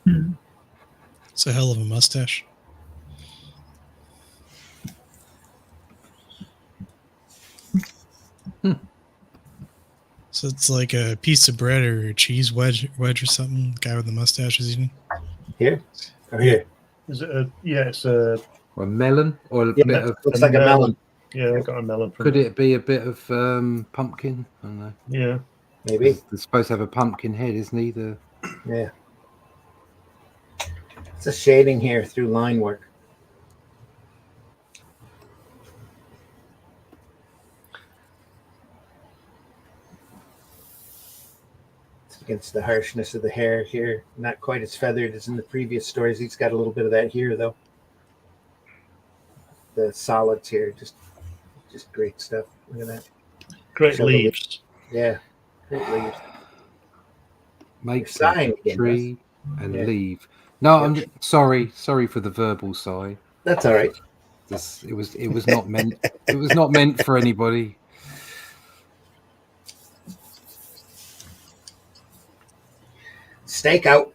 It's a hell of a mustache. So it's like a piece of bread or a cheese wedge or something. The guy with the mustache is eating. Here? Or here? Is it a? Yeah, it's a. Or a melon, or a Yeah, bit of. looks like a melon. Yeah, I got a melon. From Could it be a bit of pumpkin? I don't know. Yeah. Maybe. They're supposed to have a pumpkin head, isn't he? Yeah. It's a shading here through line work. It's against the harshness of the hair here. Not quite as feathered as in the previous stories. He's got a little bit of that here, though. The solids here, just great stuff. Look at that. Great So the leaves. Yeah, great leaves. Make sighing a again, tree and Yeah. leave. No, I'm sorry for the verbal sigh. That's all right. It was not meant. It was not meant for anybody. Stake out.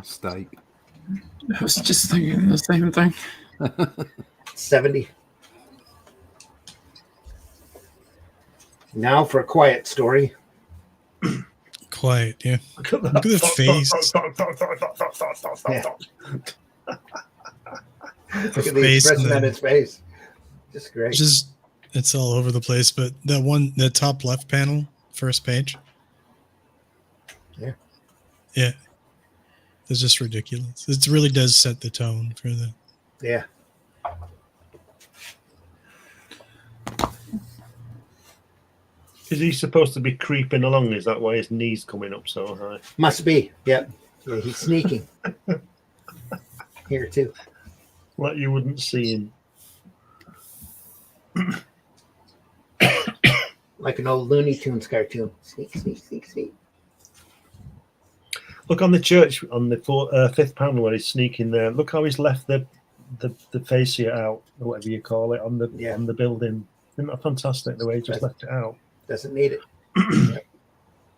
Steak. I was just thinking the same thing. 70. Now for a quiet story. Quiet, yeah. Look at the face. Yeah. Look at the face and expression on his face. Just great. Just it's all over the place, but that top left panel, first page. Yeah. Yeah. It's just ridiculous. It really does set the tone for the Yeah. Is he supposed to be creeping along? Is that why his knees coming up so high? Must be. Yep. Yeah, he's sneaking. Here too. Like you wouldn't see him. Like an old Looney Tunes cartoon. Sneak, sneak, sneak, sneak. Look on the church on the fifth panel where he's sneaking there. Look how he's left the fascia out, or whatever you call it, on the building. Isn't that fantastic the way he just left it out? Doesn't need it. Yep.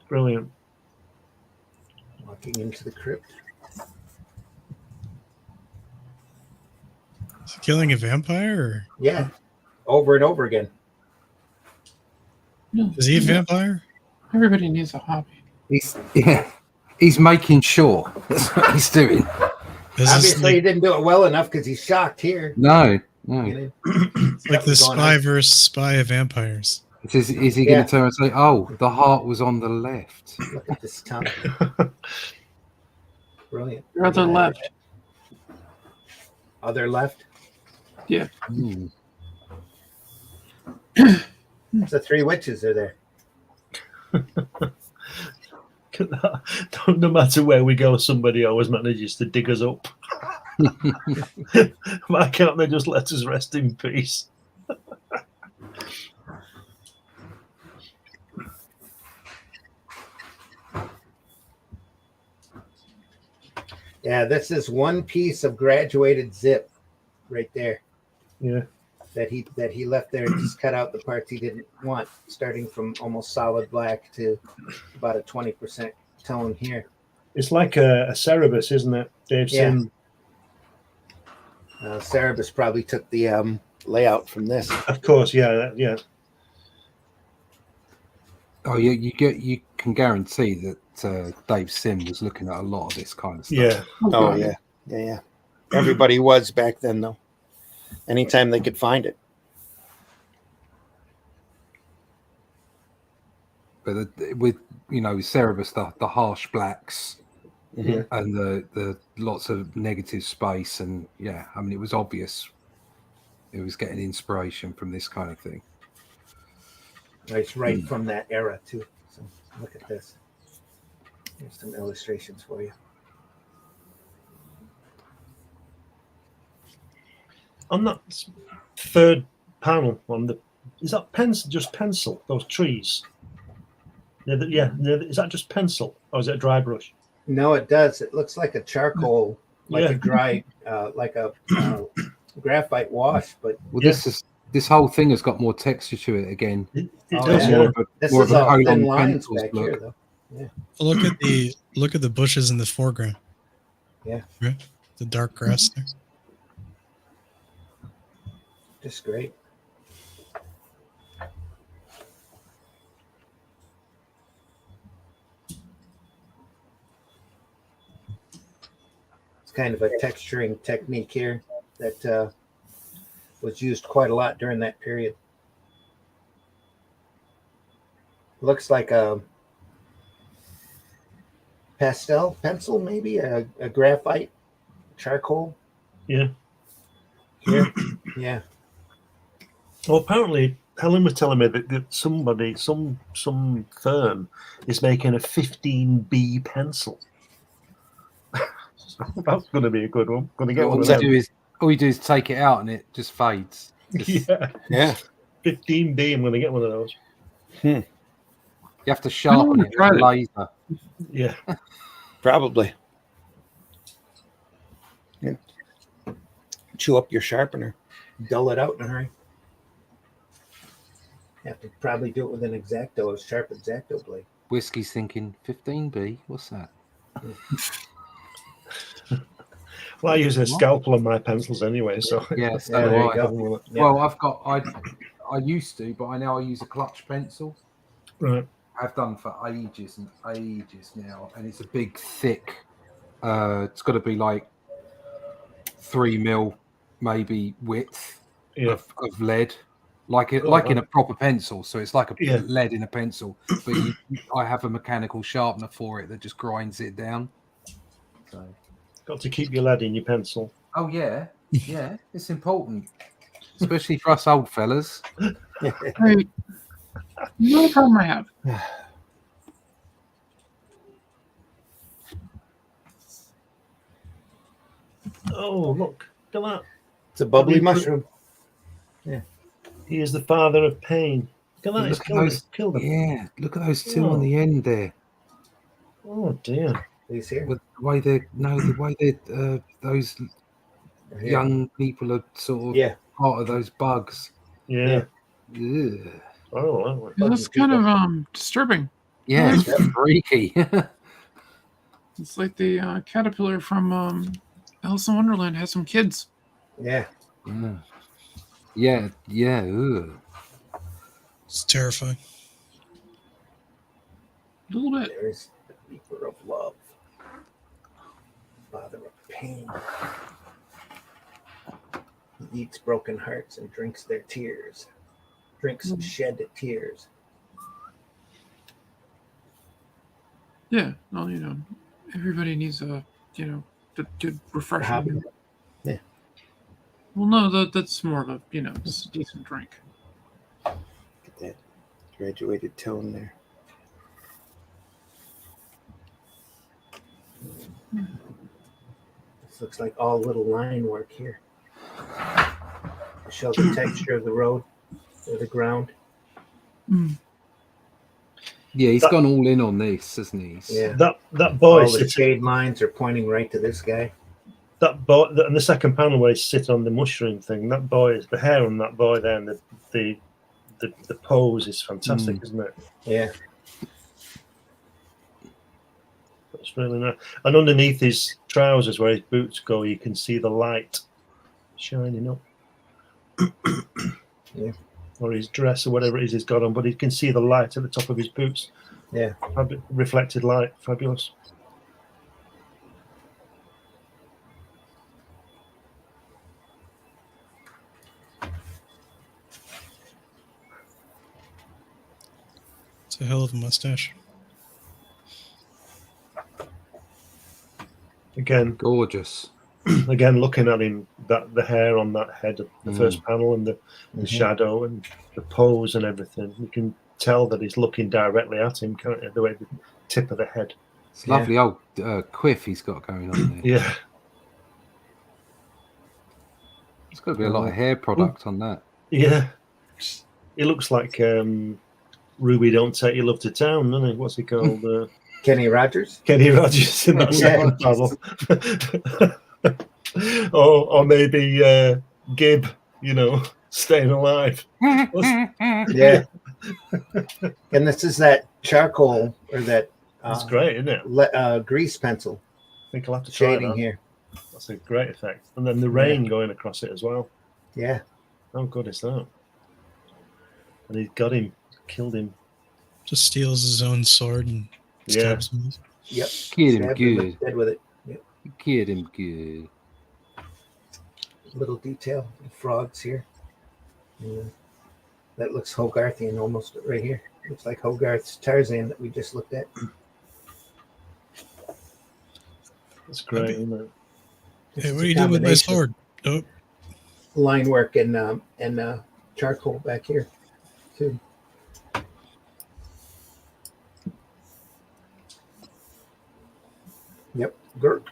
Brilliant. Walking into the crypt. Is he killing a vampire or Yeah. Over and over again. is he a vampire? Everybody needs a hobby. He's making sure. That's what he's doing. Is this Obviously, he didn't do it well enough because he's shocked here. No. You know? like the Something going spy on. versus spy of vampires? Is he Yeah. going to turn and say, "Oh, the heart was on the left"? Look at this tongue. Brilliant. Your other left. Other left. Hmm. The three witches are there. No matter where we go, somebody always manages to dig us up. Why can't they just let us rest in peace? Yeah, this is one piece of graduated zip right there Yeah. that he left there. Just cut out the parts he didn't want, starting from almost solid black to about a 20% tone here. It's like a Cerebus, isn't it? They've Yeah. seen, Cerebus probably took the layout from this. of course, yeah. Oh, you can guarantee that Dave Sim was looking at a lot of this kind of stuff. Yeah. Oh yeah. Everybody was back then, though. Anytime they could find it. But with Cerebus, the harsh blacks Mhm. and the lots of negative space, and yeah, I mean, it was obvious it was getting inspiration from this kind of thing. It's right from that era too. So look at this. Here's some illustrations for you. On that third panel, is that pencil? Just pencil? Those trees? Yeah. Is that just pencil, or is it a dry brush? No, it does. It looks like a charcoal, like Yeah. a dry, like a graphite wash. But Well, Yeah. this whole thing has got more texture to it again. It Oh, does. yeah. Yeah. this More is of a all thin colon lines pencils back look. here, though. Look at the bushes in the foreground. Yeah. Right? The dark grass there. Just great. It's kind of a texturing technique here that was used quite a lot during that period. Looks like a pastel pencil, maybe a graphite charcoal. Yeah. Here. Yeah. Well, apparently, Helen was telling me that somebody, some firm, is making a 15B pencil. So that's going to be a good one. Going to get All one of we them. do is take it out and it just fades. Yeah. 15B. I'm going to get one of those. You have to sharpen it with a laser. Yeah. Probably. Yeah. Chew up your sharpener. Dull it out in a hurry. You have to probably do it with an X-Acto, a sharp X-Acto blade. Whiskey's thinking 15B. What's that? Well, I use a scalpel on my pencils anyway, so Yeah, so Yeah, do there you I. go. Yeah. Well, I used to, but I use a clutch pencil. right. I've done for ages and ages now, and it's a big, thick. It's got to be like 3 mil, maybe width Yeah. of lead, like in a proper pencil. So it's like a Yeah. lead in a pencil, but I have a mechanical sharpener for it that just grinds it down. So. Got to keep your lead in your pencil. Oh yeah, it's important, especially for us old fellas. Right. No problem I have. Oh, look at that. It's a bubbly mushroom. He is the father of pain. Look at that. Look He's at killed him. Yeah, look at those two on the end there. Oh, dear. These here. With the way those young people are sort of part of those bugs. Yeah. Ugh. Oh, That's kind of disturbing. Yeah, it's freaky. It's like the caterpillar from Alice in Wonderland has some kids. Yeah. Yeah. Ugh. It's terrifying. A little bit. There's the reaper of love. Father of pain. He eats broken hearts and drinks their tears. Drinks shed tears. Yeah, well, everybody needs a, good refreshing. Hobby. Yeah. Well, no, that's more of a, decent drink. Get that graduated tone there. This looks like all little line work here. To show the texture of the road or the ground. Yeah, he's gone all in on this, hasn't he? Yeah. That boy. All the shade lines are pointing right to this guy. That boy, and the second panel where he's sitting on the mushroom thing. That boy, the hair on that boy there, and the pose is fantastic, isn't it? Yeah. That's really nice. And underneath his trousers, where his boots go, you can see the light shining up. Yeah. Or his dress or whatever it is he's got on, but you can see the light at the top of his boots. Yeah. Reflected light. Fabulous. It's a hell of a mustache. Again, Gorgeous. Again, looking at him, the hair on that head of the first panel and the shadow and the pose and everything, you can tell that he's looking directly at him, can't you? The way the tip of the head. It's lovely old quiff he's got going on there. Yeah. There's got to be a lot of hair product on that. Yeah. He looks like Ruby Don't Take Your Love to Town, doesn't he? What's he called? Kenny Rogers? Kenny Rogers in that second panel. or maybe Gib, Staying Alive. Yeah. And this is that charcoal or that That's great, isn't it? Grease pencil. I think I'll have to try shading that. here. That's a great effect. And then the rain going across it as well. Yeah. How good is that? And he's got him, killed him. Just steals his own sword and stabs him. Yep. Kid him good. Dead with it. Yep. Kid him good. Little detail. Frogs here. Yeah. That looks Hogarthian almost right here. Looks like Hogarth's Tarzan that we just looked at. That's great, isn't it? Hey, what are you doing with my sword? Oh. Line work and charcoal back here too. Yep, Gurk.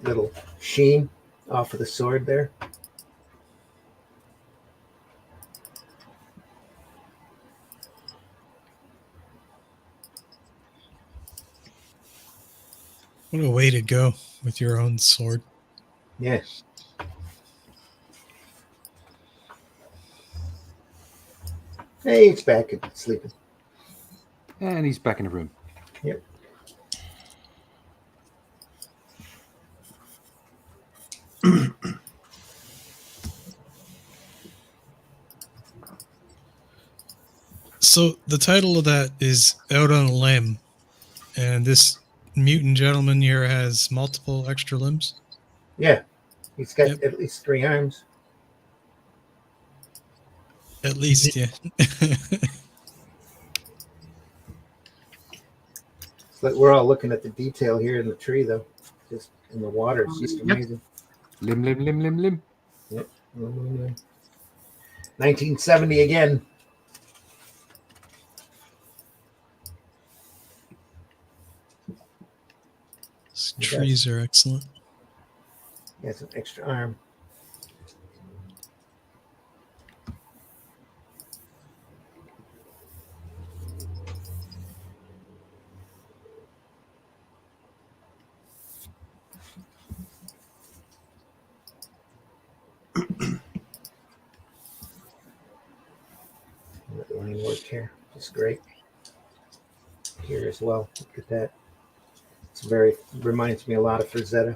Little sheen off of the sword there. What a way to go with your own sword. Yes. Hey, it's back and sleeping. And he's back in the room. Yep. So the title of that is Out on a Limb, and this mutant gentleman here has multiple extra limbs. Yeah, he's got at least 3 arms. At least, yeah. It's like we're all looking at the detail here in the tree, though. Just in the water, it's just amazing. Limb, limb, limb, limb, limb. Yep. 1970 again. These trees are excellent. He has an extra arm. That line work here, just great. Here as well. Look at that. It's reminds me a lot of Frazetta.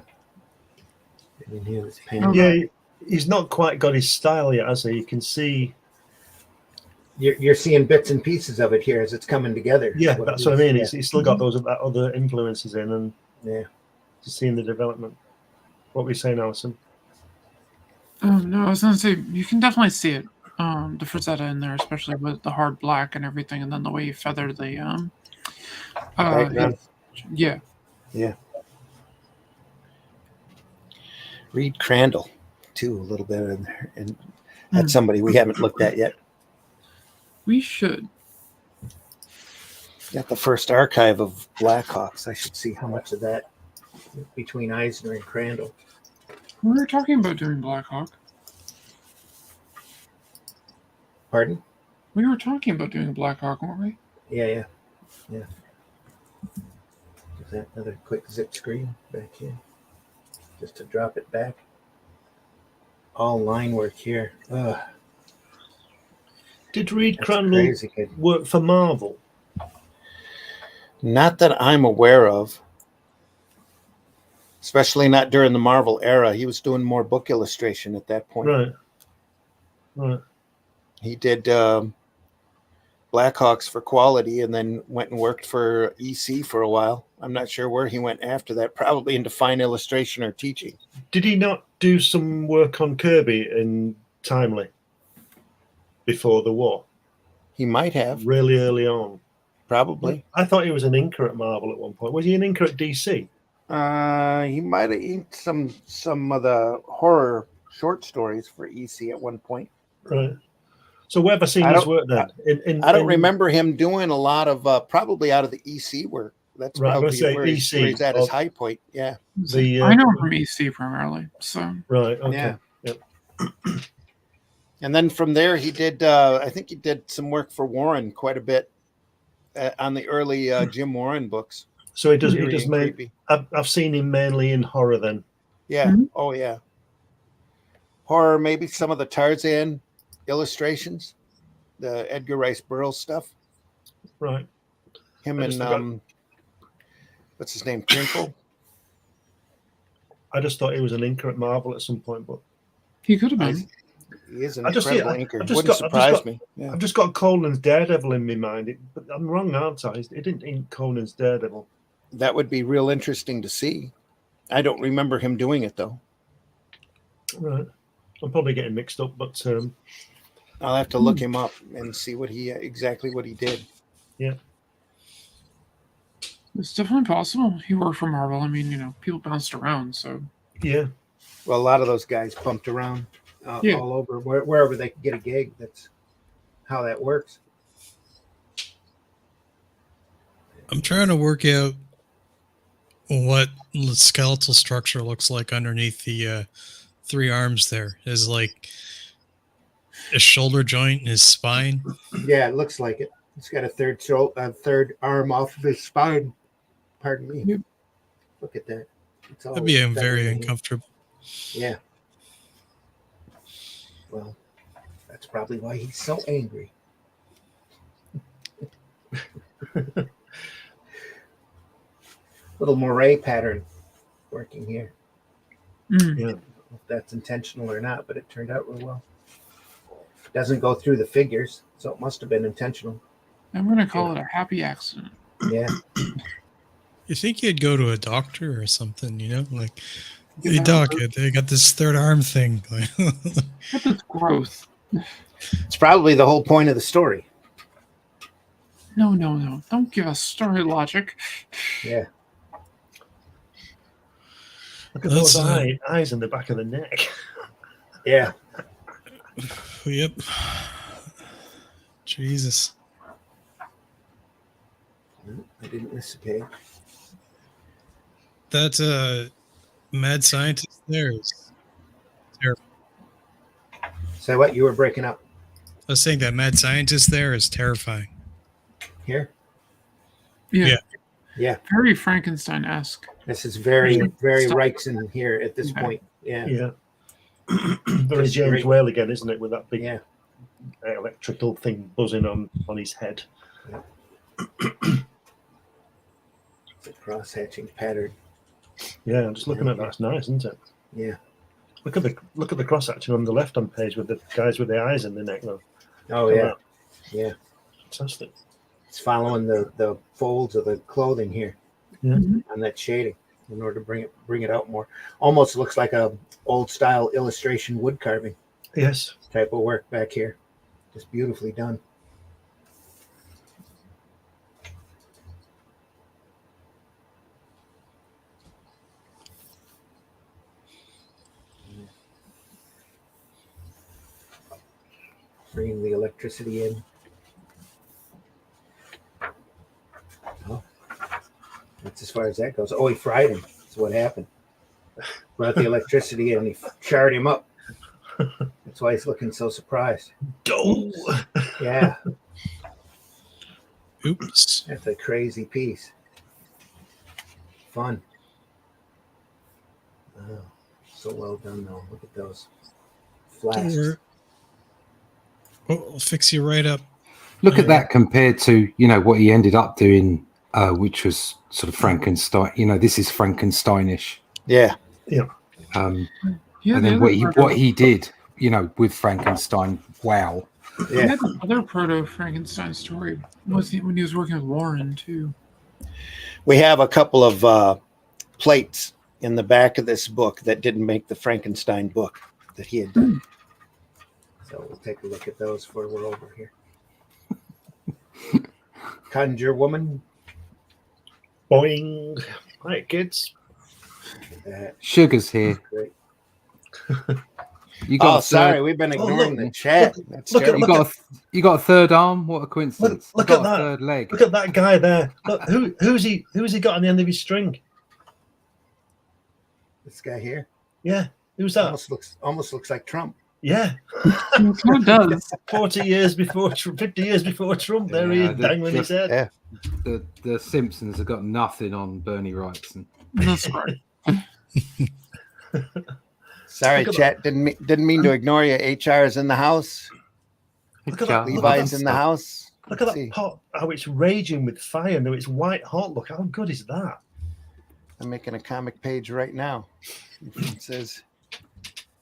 And in here, this panel. Yeah, he's not quite got his style yet, has he? You can see. You're seeing bits and pieces of it here as it's coming together. Yeah, that's what I mean. Yeah. He's still got those other influences in, and Yeah, just seeing the development. What were you saying, Alison? No, I was gonna say you can definitely see it. The Frazetta in there, especially with the hard black and everything, and then the way you feather the Background. yeah. Yeah. Reed Crandall, too, a little bit in there. And that's somebody we haven't looked at yet. We should. Got the first archive of Blackhawks. I should see how much of that between Eisner and Crandall. We were talking about doing Blackhawk. Pardon? We were talking about doing Blackhawk, weren't we? Yeah. Is that another quick zip screen back here? Just to drop it back. All line work here. Ugh, Did Reed that's Crandall crazy good. work for Marvel? Not that I'm aware of. Especially not during the Marvel era. He was doing more book illustration at that point. Right. He did Blackhawks for Quality and then went and worked for EC for a while. I'm not sure where he went after that. Probably into fine illustration or teaching. Did he not do some work on Kirby in Timely before the war? He might have. Really early on. Probably. I thought he was an inker at Marvel at one point. Was he an inker at DC? He might have inked some of the horror short stories for EC at one point. Right. So where have I seen his work then? I don't remember him doing a lot of probably out of the EC work. That's Right, I'm probably gonna say where EC, he's at his high point. Yeah. I know him from EC primarily. So Right. Okay. Yeah. And then from there, he did. I think he did some work for Warren quite a bit on the early Jim Warren books. So he does. Eerie He does and make. creepy. I've seen him mainly in horror. Then. Yeah. Mhm. Oh yeah. Horror, maybe some of the Tarzan illustrations, the Edgar Rice Burroughs stuff. Right. Him I just and what's his name? Twinkle. I just thought he was an inker at Marvel at some point, but he could have been. He is an I just- incredible yeah, inker. I've just Wouldn't got- I've just surprise got- me. Yeah. I've just got Conan's Daredevil in my mind. But I'm wrong, aren't I? He didn't ink Conan's Daredevil. That would be real interesting to see. I don't remember him doing it though. Right. I'm probably getting mixed up, but I'll have to look him up and see what he exactly what he did. It's definitely possible. He worked for Marvel. I mean, people bounced around, so yeah. Well, a lot of those guys bumped around Yeah. all over wherever they could get a gig. That's how that works. I'm trying to work out what the skeletal structure looks like underneath the three arms there. Is like a shoulder joint in his spine. Yeah, it looks like it. He's got a third arm off of his spine. Pardon me. Yep. Look at that. It's all That'd be very feathery. uncomfortable. Yeah. Well, that's probably why he's so angry. Little moray pattern working here. mm. Yeah. If that's intentional or not, but it turned out real well. Doesn't go through the figures, so it must have been intentional. I'm going to call it a happy accident. Yeah. You think you'd go to a doctor or something, like, Yeah. hey doc, they got this third arm thing. But it's growth. It's probably the whole point of the story. No. Don't give us story logic. Yeah. Look at That's, those eyes in the back of the neck. Yeah. Yep. Jesus. I didn't miss a page. That mad scientist there is terrible. So what? You were breaking up I was saying that mad scientist there is terrifying. here? Yeah. Yeah. Yeah. Very Frankenstein-esque. This is very, very Stop. Wrightson here at this Okay. point. Yeah. Yeah. There's James Whale again, isn't it? With that big Yeah. electrical thing buzzing on his head. It's a cross-hatching pattern. Yeah, I'm just looking at that. It's nice, isn't it? Yeah. Look at the cross hatching on the left-hand page with the guys with the eyes in the neck, though. Oh, Look at yeah. that. Yeah. Fantastic. It's following the folds of the clothing here Yeah. Mhm. on that shading. in order to bring it out more. Almost looks like a old style illustration wood carving Yes. type of work back here. Just beautifully done. Bringing the electricity in. Oh, that's as far as that goes. Oh, he fried him. That's what happened. Brought the electricity in and he charred him up. That's why he's looking so surprised. Go. Yeah, Oops. that's a crazy piece. Fun. Oh, so well done, though. Look at those flasks. I'll fix you right up. Look at that compared to, you know, what he ended up doing, which was sort of Frankenstein. You know, this is Frankensteinish. Yeah. Yeah. And the then other what he did, you know, with Frankenstein. Wow. Yeah. Had the other proto Frankenstein story was when he was working with Warren too. We have a couple of plates in the back of this book that didn't make the Frankenstein book that he had done. So we'll take a look at those before we're over here. Conjure Woman. Boing. Right, kids. Sugar's here. Great. You got Oh, sorry, we've been ignoring the chat. That's terrible. You got a third arm. What a coincidence! Look You at got a that. third leg. Look at that guy there. Look, who's he got on the end of his string? This guy here. Yeah. Who's that? Almost looks like Trump. Yeah. It does. 50 years before Trump, there he is dangling his head. Yeah. The Simpsons have got nothing on Bernie Wrightson. That's right. Sorry, chat. Didn't mean to ignore you. HR is in the house. Look at that. Levi's in the house. Look at that pot, how it's raging with fire. Now it's white hot. Look, how good is that? I'm making a comic page right now. It says,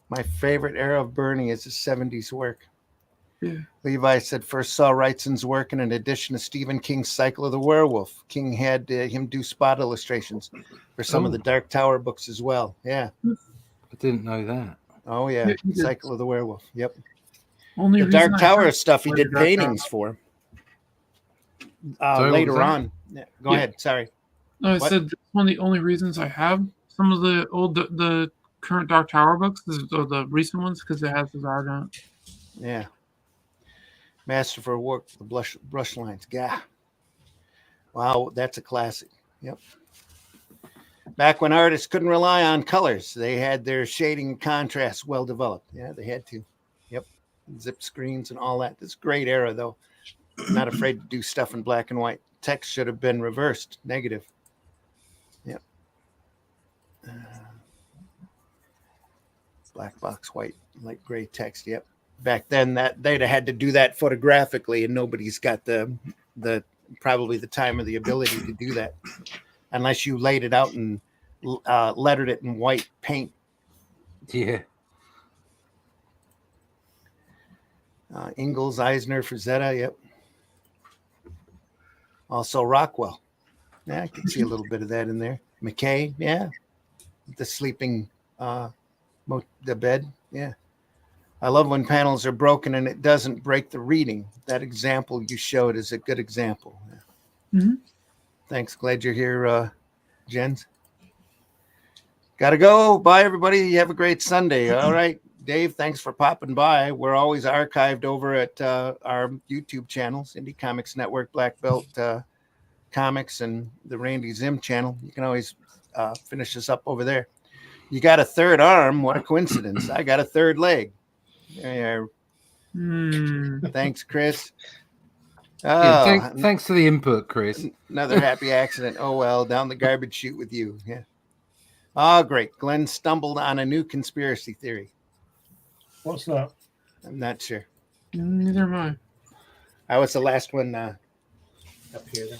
my favorite era of Bernie is his 70s work. Yeah. Levi said first saw Wrightson's work in addition to Stephen King's Cycle of the Werewolf. King had him do spot illustrations for some of the Dark Tower books as well. Yeah. I didn't know that. Oh, yeah. Cycle of the Werewolf. Yep. Only The Dark Tower stuff he did paintings for. Later on. Yeah, go ahead. Sorry. No, I said one of the only reasons I have some of the current Dark Tower books, or the recent ones, because it has his art on it. Yeah. Masterful work, the brush lines. Yeah. Wow, that's a classic. Yep. Back when artists couldn't rely on colors, they had their shading and contrast well developed. Yeah, they had to. Yep. Zip screens and all that. This great era, though. Not afraid to do stuff in black and white. Text should have been reversed, negative. Yep. Black box, white, light gray text. Yep. Back then, that they'd have had to do that photographically, and nobody's got the probably the time or the ability to do that, unless you laid it out and lettered it in white paint. Yeah. Ingalls, Eisner, Frazetta. Yep. Also Rockwell. Yeah, I can see a little bit of that in there. McKay. Yeah. The sleeping, the bed. Yeah. I love when panels are broken and it doesn't break the reading. That example you showed is a good example. Yeah. Mm-hmm. Thanks. Glad you're here, Jens. Gotta go. Bye, everybody. You have a great Sunday. All right. Dave, thanks for popping by. We're always archived over at our YouTube channels, Indie Comics Network, Black Belt Comics, and the Randy Zim channel. You can always finish us up over there. You got a third arm. What a coincidence. I got a third leg. Thanks, Chris. Yeah, thanks for the input, Chris. Another happy accident. Oh, well, down the garbage chute with you. Yeah. Oh, great. Glenn stumbled on a new conspiracy theory. What's that? I'm not sure. Neither am I. I was the last one up here, though.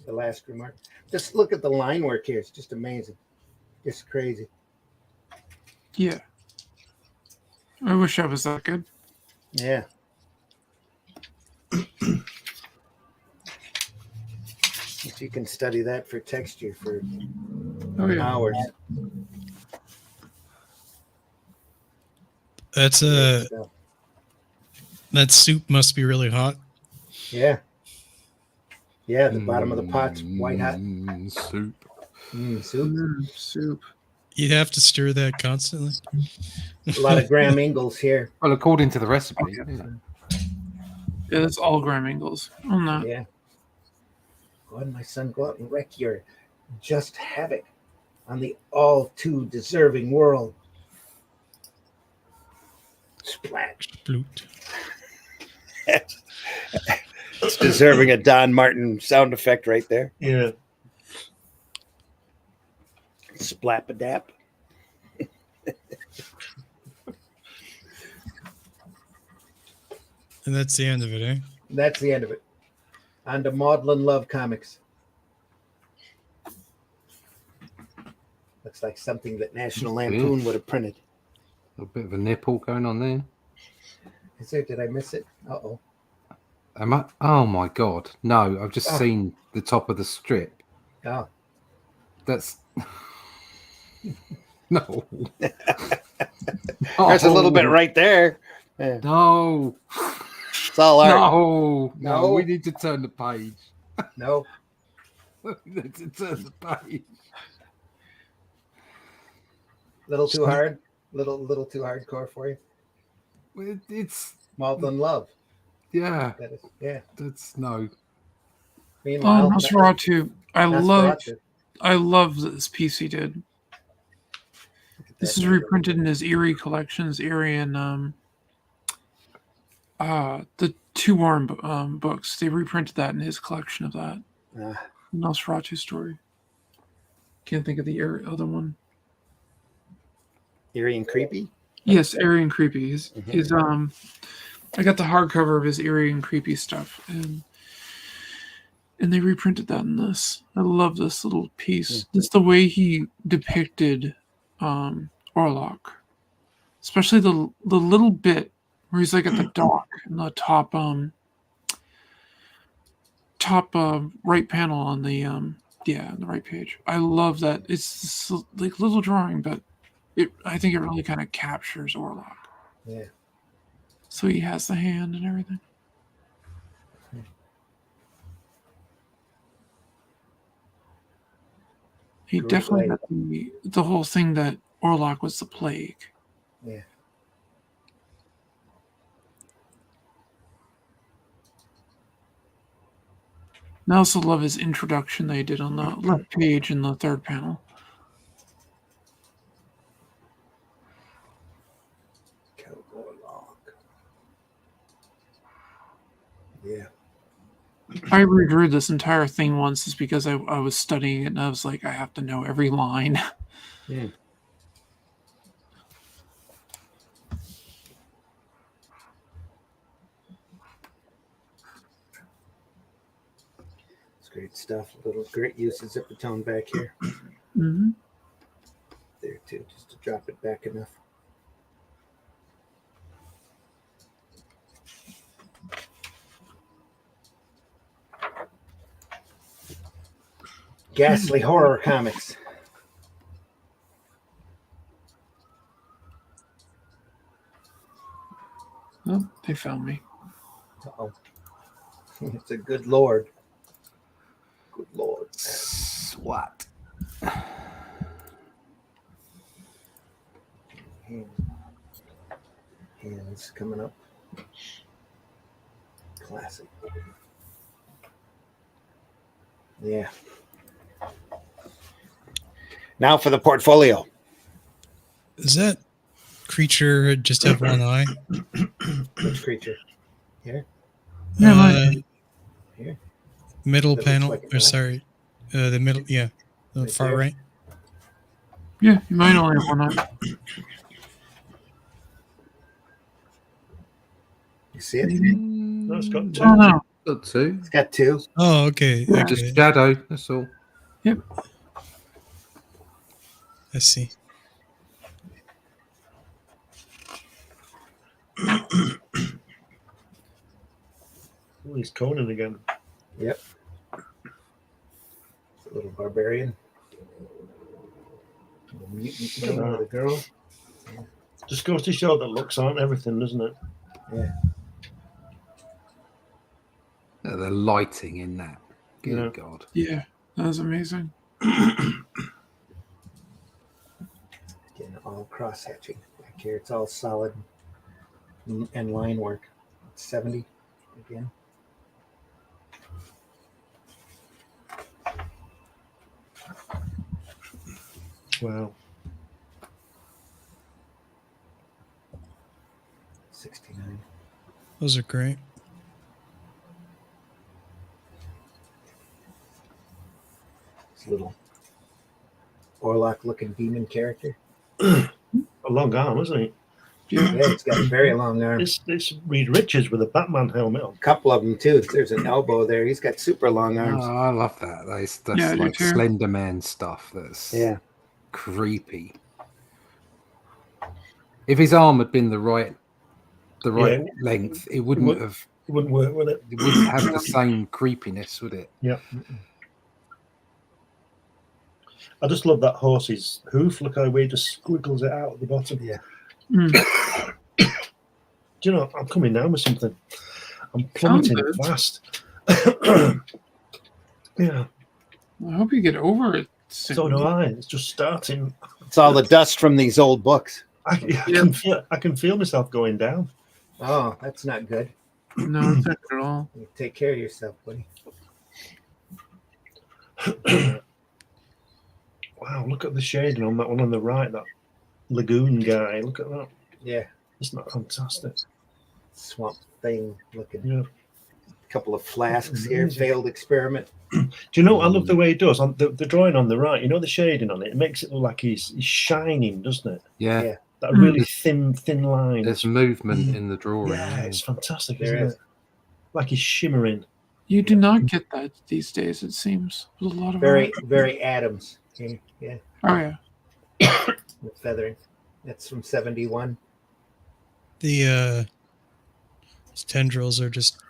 The last remark. Just look at the line work here. It's just amazing. Just crazy. Yeah. I wish I was that good. Yeah. If you can study that for texture for Oh yeah. Hours. That's Great stuff. that soup must be really hot. Yeah. Yeah, the bottom of the pot's white hot. Soup. Soup. Soup. You have to stir that constantly. A lot of Graham Ingalls here. Well, according to the recipe. Okay. Yeah. Yeah, that's all Graham Ingalls on that. Yeah. Go ahead, my son, go out and wreak your just havoc on the all too deserving world. Splat. Bloot. It's deserving a Don Martin sound effect right there. Yeah. Splap-a-dap. And that's the end of it, eh? That's the end of it. On to Maudlin Love Comics. Looks like something that National Lampoon would have printed. A bit of a nipple going on there. Is there? Did I miss it? Uh-oh. Am I? Oh my god! No, I've just Oh. seen the top of the strip. Oh. That's no. There's a little bit right there. Yeah. No, It's all art. no, no. No. We need to turn the page. No. We need to turn the page. Little too hard. Little too hardcore for you. It's Maudlin Love. yeah. That is, yeah. That's no. Meanwhile, Nosferatu. Nosferatu. I love this piece he did. This is reprinted in his Eerie collections, Eerie and the Two Arm books. They reprinted that in his collection of that. Nosferatu story. Can't think of the other one. Eerie and Creepy. Yes, Eerie and Creepy. His I got the hardcover of his Eerie and Creepy stuff, and they reprinted that in this. I love this little piece. Just the way he depicted Orlok, especially the little bit where he's like at the dock in the top right panel on the on the right page. I love that. It's this, like little drawing, but I think it really kind of captures Orlok. Yeah. So he has the hand and everything. He Great definitely way. got the whole thing that Orlok was the plague. Yeah. And I also love his introduction they did on the left page in the third panel. Cowboy Lock. Yeah. I redrew this entire thing once just because I was studying it and I was like, I have to know every line. Yeah. It's great stuff. Little great use of zipper tone back here. Mm-hmm. There too, just to drop it back enough. Ghastly Horror Comics. Oh, they found me. Uh-oh. It's a good lord. Good lord. SWAT. Hands coming up. Classic. Yeah. Now for the portfolio. Does that creature just have one eye? Which creature? Here? Here? Middle That looks panel. like an Or eye. sorry. The middle, yeah. The Right far there? right. Yeah, you might only have one eye. You see it? No, it's got two. Oh, no. Got two. It's got two. Oh, okay. Yeah. Okay. Just shadow. That's all. Yep. I see. Oh, he's Conan again. Yep. It's a little barbarian. The mutant man with a girl. Just goes to show that looks aren't everything, doesn't it? Yeah. The lighting in that. Good Yeah. God. Yeah, that was amazing. Again, all cross hatching. Back here, it's all solid and line work. 70 again. Wow. 69. Those are great. This little Orlok looking demon character. A long arm, isn't it? Yeah. Yeah, it's got a very long arm. It's Reed Richards with a Batman helmet on. A couple of them too. There's an elbow there. He's got super long Oh, arms. I love that. That's Yeah, I do like too. Slender Man stuff. That's Yeah. creepy. If his arm had been the right Yeah. length, it wouldn't would- have. It wouldn't work, would it? It wouldn't have the same creepiness, would it? Yeah. I just love that horse's hoof. Look how he just squiggles it out at the bottom. Yeah. Mm. Do you know, I'm coming down with something. I'm plummeting good. fast. Yeah, I hope you get over it soon. so do I. It's just starting. It's all the dust from these old books. I can feel myself going down. Oh, that's not good. No, it's not good at all. You take care of yourself, buddy. Wow, look at the shading on that one on the right, that lagoon guy. Look at that. Yeah. Isn't that fantastic? Swamp thing looking. Yeah. A couple of flasks here. Amazing. Failed experiment. Do you know, I love the way he does on the drawing on the right. You know the shading on it? It makes it look like he's shining, doesn't it? Yeah. Yeah. That really thin line. There's movement in the drawing. Yeah, it's fantastic, There isn't is. it? Like he's shimmering. You do not get that these days, it seems. With a lot of Very, art. very Adams. Yeah. Oh, yeah. With feathering. That's from 71. The tendrils are just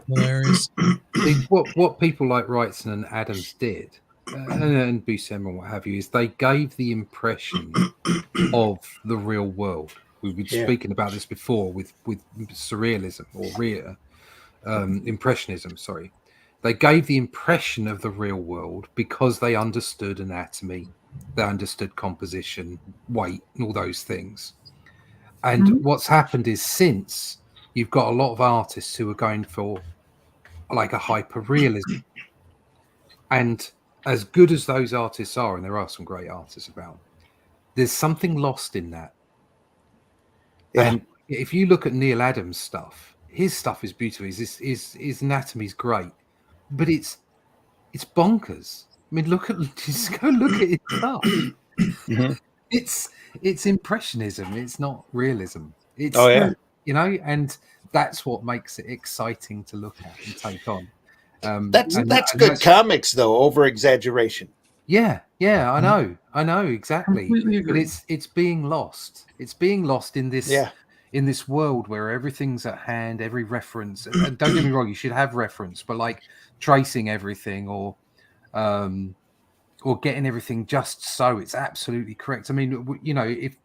hilarious. See, what people like Wrightson and Adams did, and Buscema and what have you, is they gave the impression of the real world. We were Yeah. speaking about this before with surrealism or impressionism. Sorry, they gave the impression of the real world because they understood anatomy, they understood composition, weight, and all those things. And Mhm. what's happened is since you've got a lot of artists who are going for like a hyper realism, and as good as those artists are, and there are some great artists about, there's something lost in that. Yeah. And if you look at Neil Adams' stuff, his stuff is beautiful. His anatomy's great, but it's bonkers. I mean, just go look at his stuff. Mhm. It's impressionism. It's not realism. It's Oh, yeah. and that's what makes it exciting to look at and take on. That's and good comics, though. Over exaggeration. Yeah, I know exactly. Completely But agree. it's being lost. It's being lost in this Yeah. in this world where everything's at hand, every reference. And don't get me wrong, you should have reference, but like tracing everything or getting everything just so it's absolutely correct. I mean, if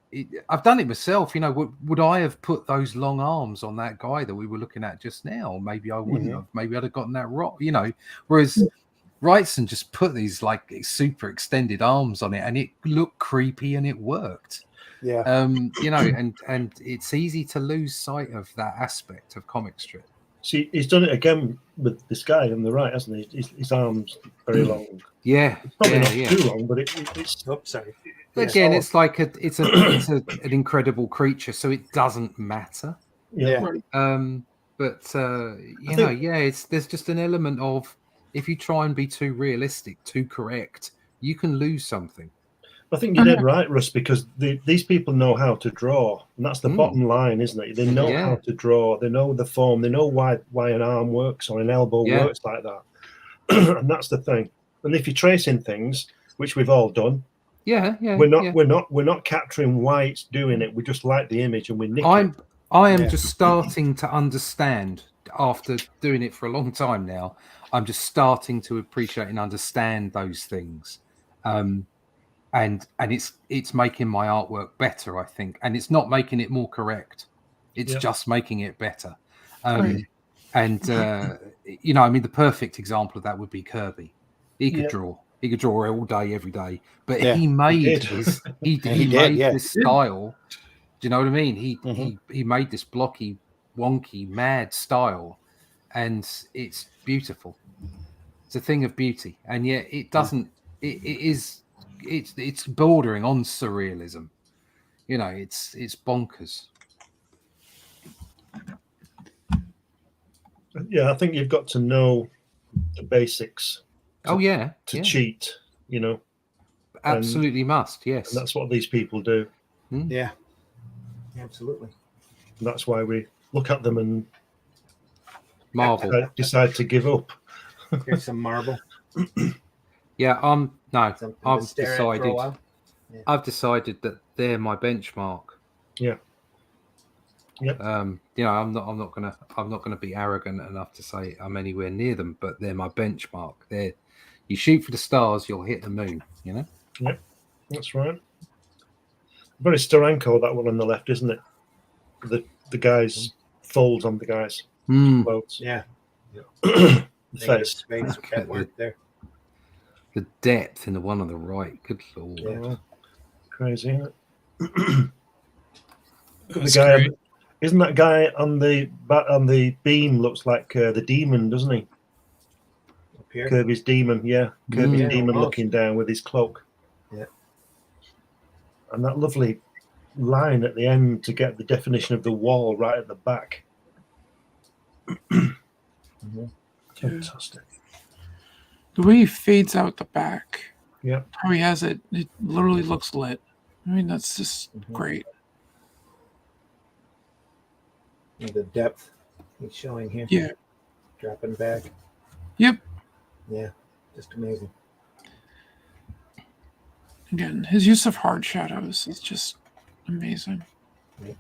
I've done it myself, would I have put those long arms on that guy that we were looking at just now? Maybe I wouldn't have. Maybe I'd have gotten that wrong. Whereas Wrightson just put these like super extended arms on it, and it looked creepy, and it worked. Yeah. And it's easy to lose sight of that aspect of comic strip. See, he's done it again with this guy on the right, hasn't he? His arms very long. Yeah, Probably not yeah. too long, but it's Oops, sorry. But again, it's like it's an incredible creature, so it doesn't matter. Yeah. But there's just an element of if you try and be too realistic, too correct, you can lose something. I think you're dead right, Russ, because these people know how to draw, and that's the bottom line, isn't it? They know how to draw, they know the form, they know why an arm works or an elbow works like that, and that's the thing. And if you're tracing things, which we've all done, we're not capturing why it's doing it. We just like the image and we nick it. I am just starting to understand after doing it for a long time now. I'm just starting to appreciate and understand those things. and it's making my artwork better, I think, and it's not making it more correct. It's just making it better. Right. And you know, I mean, the perfect example of that would be Kirby. He could draw. He could draw all day, every day. But he made his he made this style. Do you know what I mean? He made this blocky, wonky, mad style, and it's beautiful. It's a thing of beauty, and yet it doesn't. It's bordering on surrealism. You know, it's bonkers. Yeah, I think you've got to know the basics. To cheat, you know. Absolutely must, yes. And that's what these people do. Yeah, absolutely. And that's why we look at them and marvel. Decide to give up. Here's some marble. Yeah, no, Something I've to stare at for a decided. while. Yeah. I've decided that they're my benchmark. Yeah. Yep. You know, I'm not gonna be arrogant enough to say I'm anywhere near them, but they're my benchmark. You shoot for the stars, you'll hit the moon. You know. Yep, that's right. Very Steranko, that one on the left, isn't it? The guys folds on the guys. Clothes. Yeah. The face. Space work there. The depth in the one on the right. Good lord. Yeah. Crazy, isn't it? The guy, isn't that guy on the beam looks like the demon, doesn't he? Up here? Kirby's demon, yeah. Kirby's demon almost. looking down with his cloak. Yeah. And that lovely line at the end to get the definition of the wall right at the back. Fantastic. The way he fades out the back. Yeah. How he has it literally looks lit. I mean, that's just great. And the depth he's showing here. Yeah. Dropping back. Yep. Yeah. Just amazing. Again, his use of hard shadows is just amazing. Right.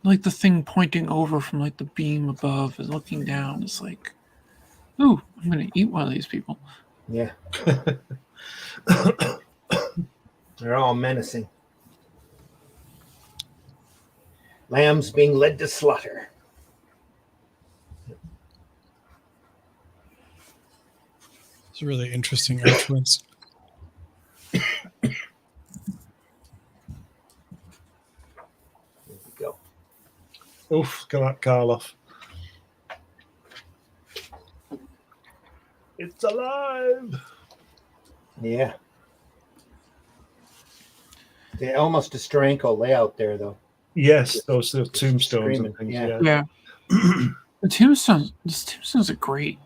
Like the thing pointing over from like the beam above and looking down is like, ooh, I'm gonna eat one of these people. Yeah. They're all menacing. Lambs being led to slaughter. It's a really interesting influence. There we go. Oof, got that Karloff. It's alive. Yeah. They almost a Steranko layout there, though. Yes, those tombstones Screaming, and things. yeah. Yeah. The tombstones are great.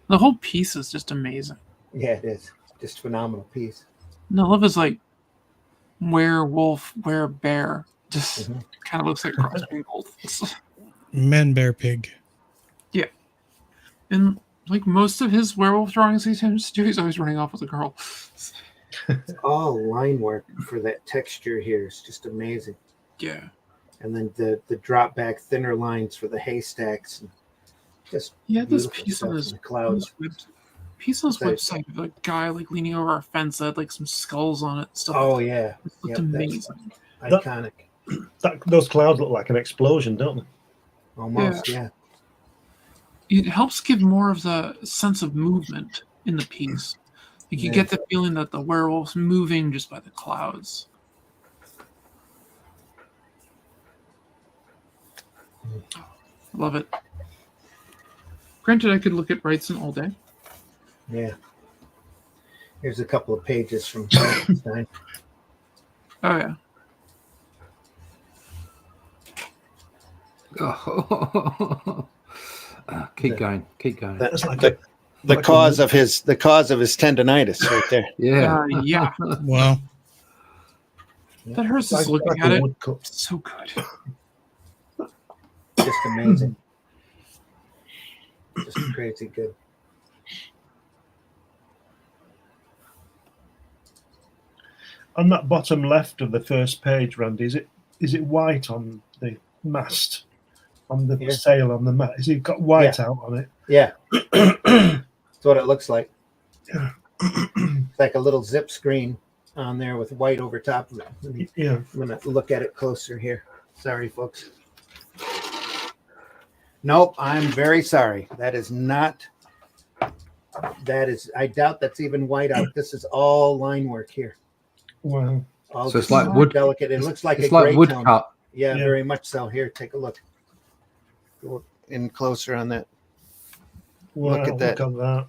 The whole piece is just amazing. Yeah, it is. Just phenomenal piece. And I love his like werewolf, bear. Just kind of looks like a cross between both. Man, bear, pig. Yeah. And like most of his werewolf drawings he tends to do, he's always running off with a girl. All line work for that texture here is just amazing. Yeah. And then the drop back thinner lines for the haystacks and just this beautiful piece stuff on in his the clouds. website of a guy like leaning over a fence that had like some skulls on it and stuff. Oh yeah. It looked Yep, amazing. Iconic. Those clouds look like an explosion, don't they? Almost, yeah. It helps give more of the sense of movement in the piece. Like you get the feeling that the werewolf's moving just by the clouds. Love it. Granted, I could look at Wrightson all day. Yeah. Here's a couple of pages from Frankenstein. Oh yeah. Keep going. That's like the cause of his tendonitis right there. Yeah. Yeah. Wow. That hurts just looking at it. It's so good. Just amazing. Just crazy good. On that bottom left of the first page, Randy, is it white on the mast? On the sail on the mast? Is it got white out on it? Yeah. That's what it looks like. It's like a little zip screen on there with white over top of it. Yeah. I'm going to look at it closer here. Sorry, folks. Nope, I'm very sorry. That is not, I doubt that's even white out. This is all line work here. Wow. All So it's just like wood. delicate. It looks like It's a like gray wood tone. cut. Yeah, Yeah. very much so. Here, take a look. Go in closer on that. Wow, Look at that. Look at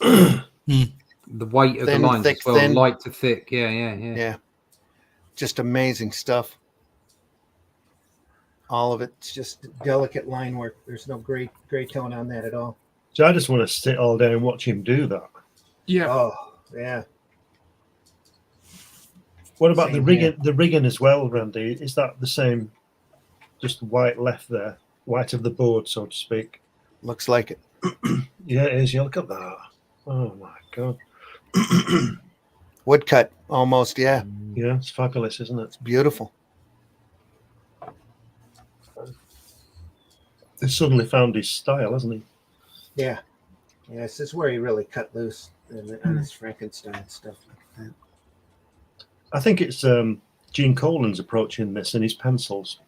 that. The weight of Thin, the lines thick, as well, thin. light to thick. Yeah. Yeah. Just amazing stuff. All of it's just delicate line work. There's no gray tone on that at all. So I just want to sit all day and watch him do that. Yeah. Oh, yeah. What about Same the rigging? here. The rigging as well, Randy. Is that the same? Just white left there, white of the board, so to speak. Looks like it. Yeah, it is. Yeah, look at that. Oh my god. Woodcut, almost. Yeah, Yeah, it's fabulous, isn't it? beautiful. He's suddenly found his style, hasn't he? Yeah. Yeah, this is where he really cut loose on his Frankenstein stuff. Like that. I think it's Gene Colan's approach in this and his pencils.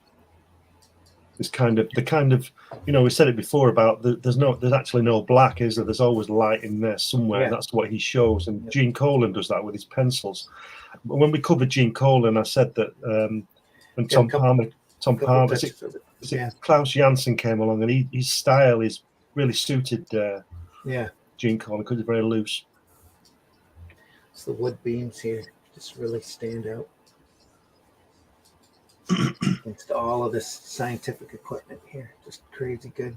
It's the kind of we said it before about there's actually no black, is there? There's always light in there somewhere. Yeah. And that's what he shows, and Yeah. Gene Colan does that with his pencils. When we covered Gene Colan, I said that when Tom Palmer, Couple touches of it. Yeah. Klaus Janson came along, and his style is really suited Yeah. Gene Colan because he's very loose. It's the wood beams here. Just really stand out. Against all of this scientific equipment here. Just crazy good.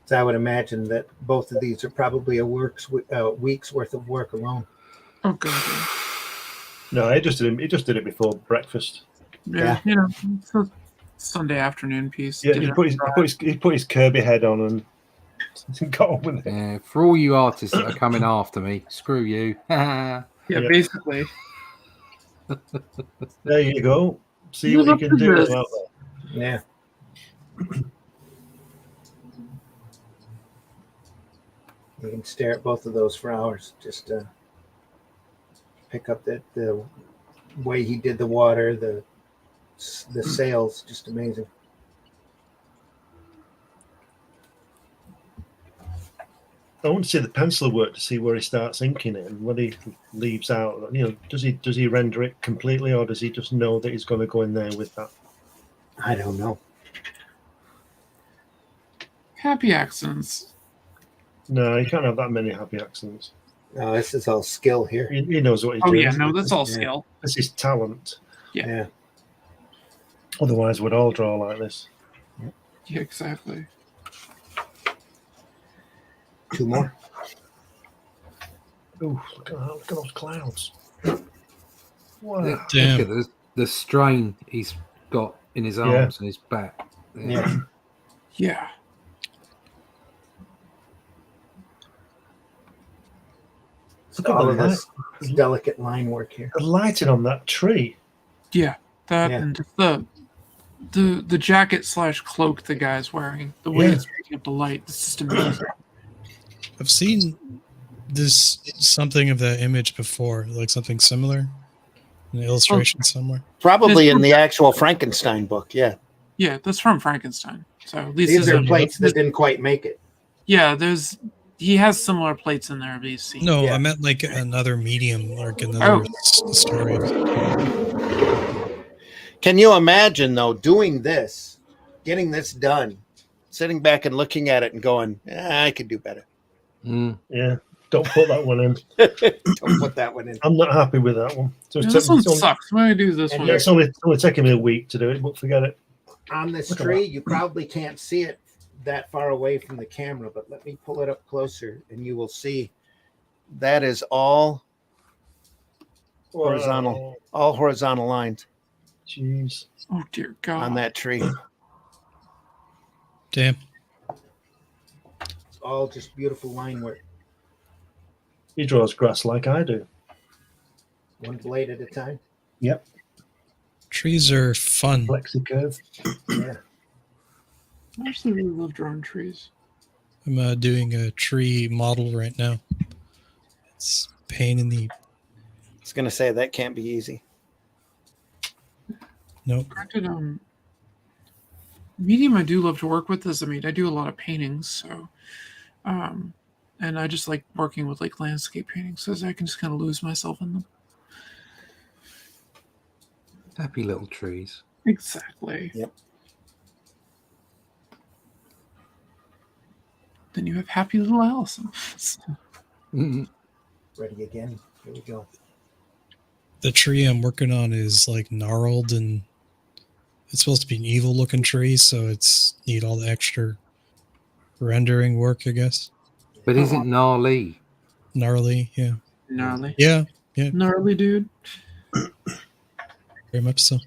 So I would imagine that both of these are probably a week's worth of work alone. Oh god. No, he just did it before breakfast. Yeah. It's a Sunday afternoon piece. Yeah, Dinner. he put his Kirby head on and got on with it. Yeah. For all you artists that are coming after me, screw you. Yeah, Yeah. basically. There you go. See You what you look can at do this. about that. Yeah. You can stare at both of those for hours. Just pick up the way he did the water, the sails, just amazing. I want to see the pencil work to see where he starts inking it and when he leaves out. Does he render it completely, or does he just know that he's going to go in there with that? I don't know. Happy accents. No, he can't have that many happy accents. No, this is all skill here. He knows what he's Oh doing. yeah, no, that's all Yeah. skill. This is talent. Yeah. Otherwise, we'd all draw like this. Yeah, exactly. Two more. Oh, look at that! Look at those clouds. Wow. Look Damn. at the strain he's got in his arms and his back. Yeah. Yeah. Look at All the of this delicate line work here. The lighting on that tree. Yeah. That Yeah. and just the jacket / cloak the guy's wearing. The way Yeah. it's picking up the light. It's just amazing. I've seen something of that image before, like something similar, an illustration somewhere. Probably in the actual Frankenstein book. Yeah. Yeah, that's from Frankenstein. So at least These there's are plates that didn't quite make it. Yeah, he has similar plates in there of these scenes. No, Yeah. I meant like another medium, like another story. Can you imagine, though, doing this, getting this done, sitting back and looking at it and going, I could do better. Mm. Yeah. Don't put that one in. Don't put that one in. I'm not happy with that one. So Yeah, it's this one only- sucks. Why do I do this And one? Yeah, it's only taking me a week to do it, but forget it. On this Look at tree, you probably can't see it that far away from the camera, but let me pull it up closer and you will see that is all horizontal, all horizontal lines Jeez. Oh dear God. on that tree. Damn. It's all just beautiful line work, He draws grass like I do. one blade at a time. Yep. True. Trees are fun. Flexi curve. Yeah. I actually really love drawing trees. I'm doing a tree model right now. It's a pain in the... I was gonna say that can't be easy. Nope. Granted, medium I do love to work with is, I mean, I do a lot of paintings, so, and I just like working with like landscape paintings, because I can just kind of lose myself in them. Happy little trees. Exactly. Yep. Then you have happy little Allison. Mhm. Ready again. Here we go. The tree I'm working on is like gnarled, and it's supposed to be an evil looking tree, so it's need all the extra rendering work, I guess. But isn't gnarly? Gnarly, yeah. Gnarly. Yeah, Gnarly, dude. very much so.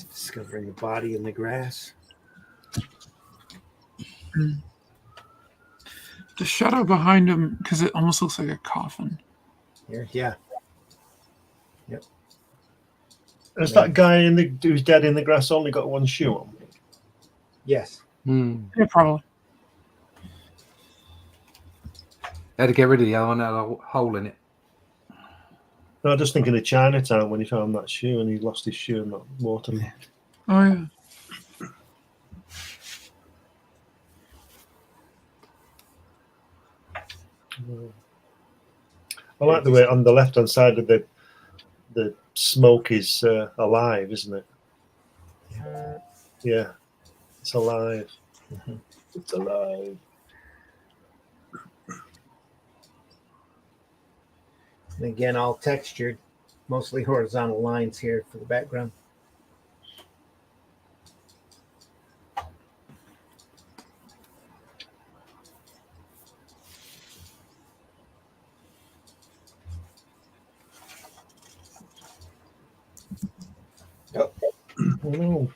Discovering the body in the grass. The shadow behind him, because it almost looks like a coffin. Here, yeah. Has that guy who's dead in the grass only got one shoe on? Yes. Hmm. Yeah, probably. Had to get rid of the other one, had a hole in it. No, I'm just thinking of Chinatown when he found that shoe and he lost his shoe in that water. Yeah. Oh, yeah. I like the way on the left hand side of the smoke is alive, isn't it? Yeah, it's alive. Mhm. It's alive. And again, all textured, mostly horizontal lines here for the background. Oh, Oh, no.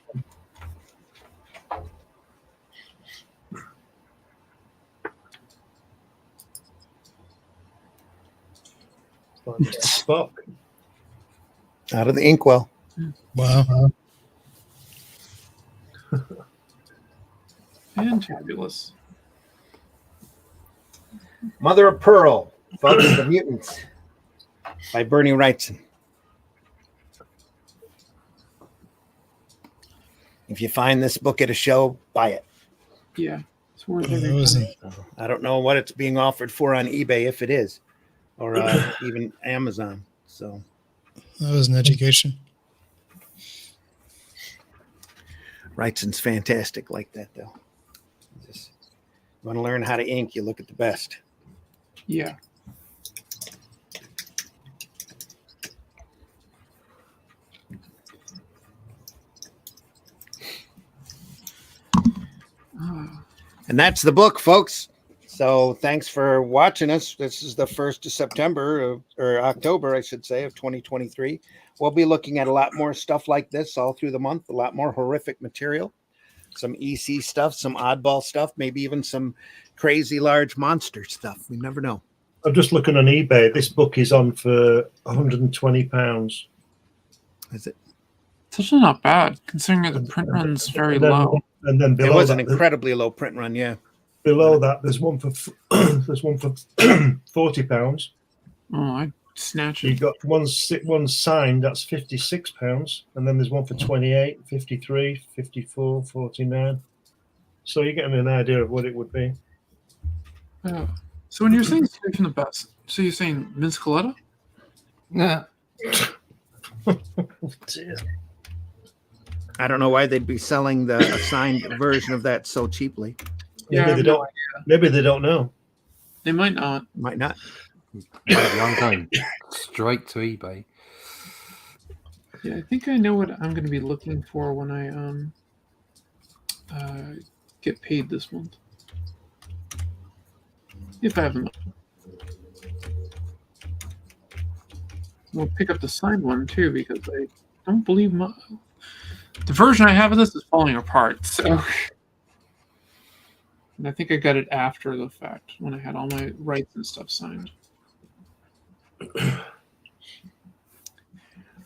It's like Mr. Spock. out of the inkwell. Wow. Fantabulous. Mother of Pearl, folks, The Mutants by Bernie Wrightson. If you find this book at a show, buy it. Yeah. It's worth That every was, penny. I don't know what it's being offered for on eBay, if it is, or even Amazon. So that was an education. Wrightson's fantastic like that, though. Just want to learn how to ink, you look at the best. Yeah. And that's the book, folks. So thanks for watching us. This is the 1st of September, or October, I should say, of 2023. We'll be looking at a lot more stuff like this all through the month, a lot more horrific material, some EC stuff, some oddball stuff, maybe even some crazy large monster stuff. We never know. I'm just looking on eBay. This book is on for £120. Is it? It's actually not bad, considering the print run's very low. And then It below was an that, incredibly low print run, yeah. below that, there's one for there's one for £40. Oh, I snatch You've it. got one signed, that's £56, and then there's one for 28, 53, 54, 49. So you're getting an idea of what it would be. Yeah. So when you're saying straight from the best, so you're saying Vince Coletta? Yeah. I don't know why they'd be selling the signed version of that so cheaply. Yeah, I Maybe have they no don't. Maybe they don't know. They might not. Might not. I'm going straight to eBay. Yeah, I think I know what I'm going to be looking for when I get paid this month. If I have enough. We'll pick up the signed one too, because don't believe the version I have of this is falling apart. So, and I think I got it after the fact when I had all my rights and stuff signed.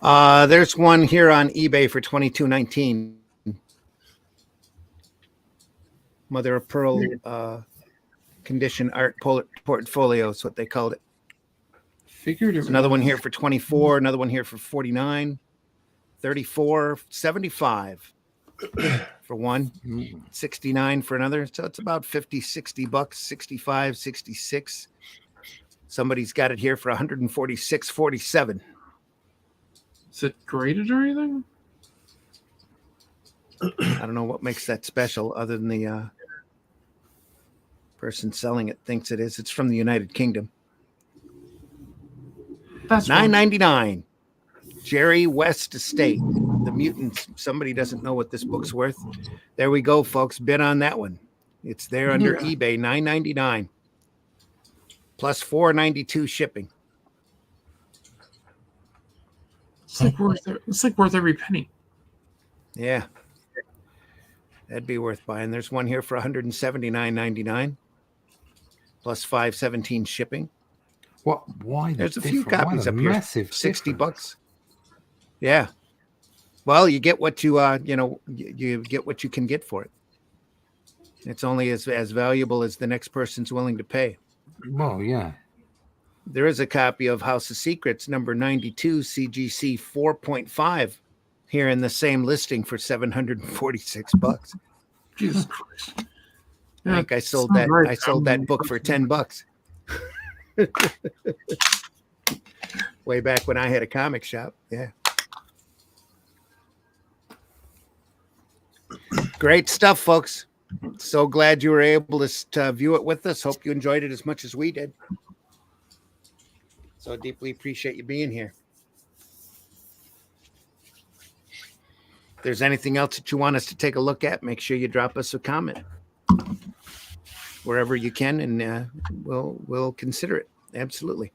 There's one here on eBay for $22.19. Mother of Pearl condition art portfolio is what they called it. Figured it. There's another one here for 24, another one here for 49, 34, 75 for one, 69 for another. So it's about 50, 60 bucks, 65, 66. Somebody's got it here for 146.47. Is it graded or anything? I don't know what makes that special other than the person selling it thinks it is. It's from the United Kingdom. That's $9.99. Jerry West Estate, The Mutants. Somebody doesn't know what this book's worth. There we go, folks. Bid on that one. It's there under eBay, $9.99 plus $4.92 shipping. It's like worth every penny. Yeah, that'd be worth buying. There's one here for $179.99 plus $5.17 shipping. What? Why? There's a few different? Why copies the up here. massive 60 difference? bucks. Yeah. Well, you get what you you get what you can get for it. It's only as valuable as the next person's willing to pay. Well, yeah. There is a copy of House of Secrets number 92 CGC 4.5 here in the same listing for 746 bucks. Jesus Christ! I think I sold sounds that. right. I sold that book for 10 bucks. Way back when I had a comic shop. Yeah. Great stuff, folks. So glad you were able to view it with us. Hope you enjoyed it as much as we did. So deeply appreciate you being here. If there's anything else that you want us to take a look at, make sure you drop us a comment wherever you can, and we'll consider it. Absolutely.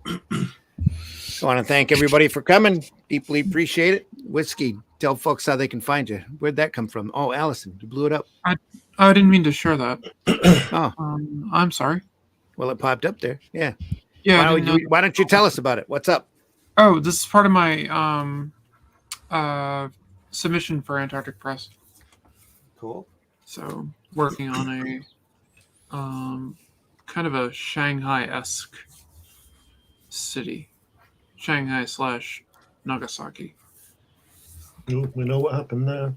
I want to thank everybody for coming. Deeply appreciate it. Whiskey, tell folks how they can find you. Where'd that come from? Oh, Allison, you blew it up. I didn't mean to share that. Oh, I'm sorry. well, it popped up there. Yeah. Yeah. Why don't you tell us about it? What's up? Oh, this is part of my submission for Antarctic Press. Cool. So working on a kind of a Shanghai-esque city, Shanghai/Nagasaki. Ooh, we know what happened there.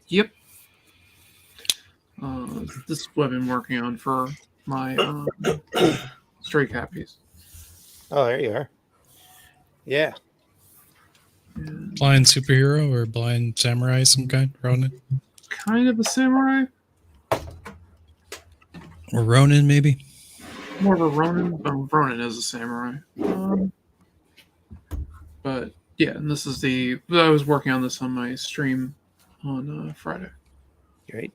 Yep. This is what I've been working on for my Stray Cappies. Oh, there you are. Yeah. And Blind superhero or blind samurai, some kind, Ronin kind of a samurai, or Ronin, maybe. more of a Ronin. Ronin is a samurai. But yeah, and this is I was working on this on my stream on Friday. Great.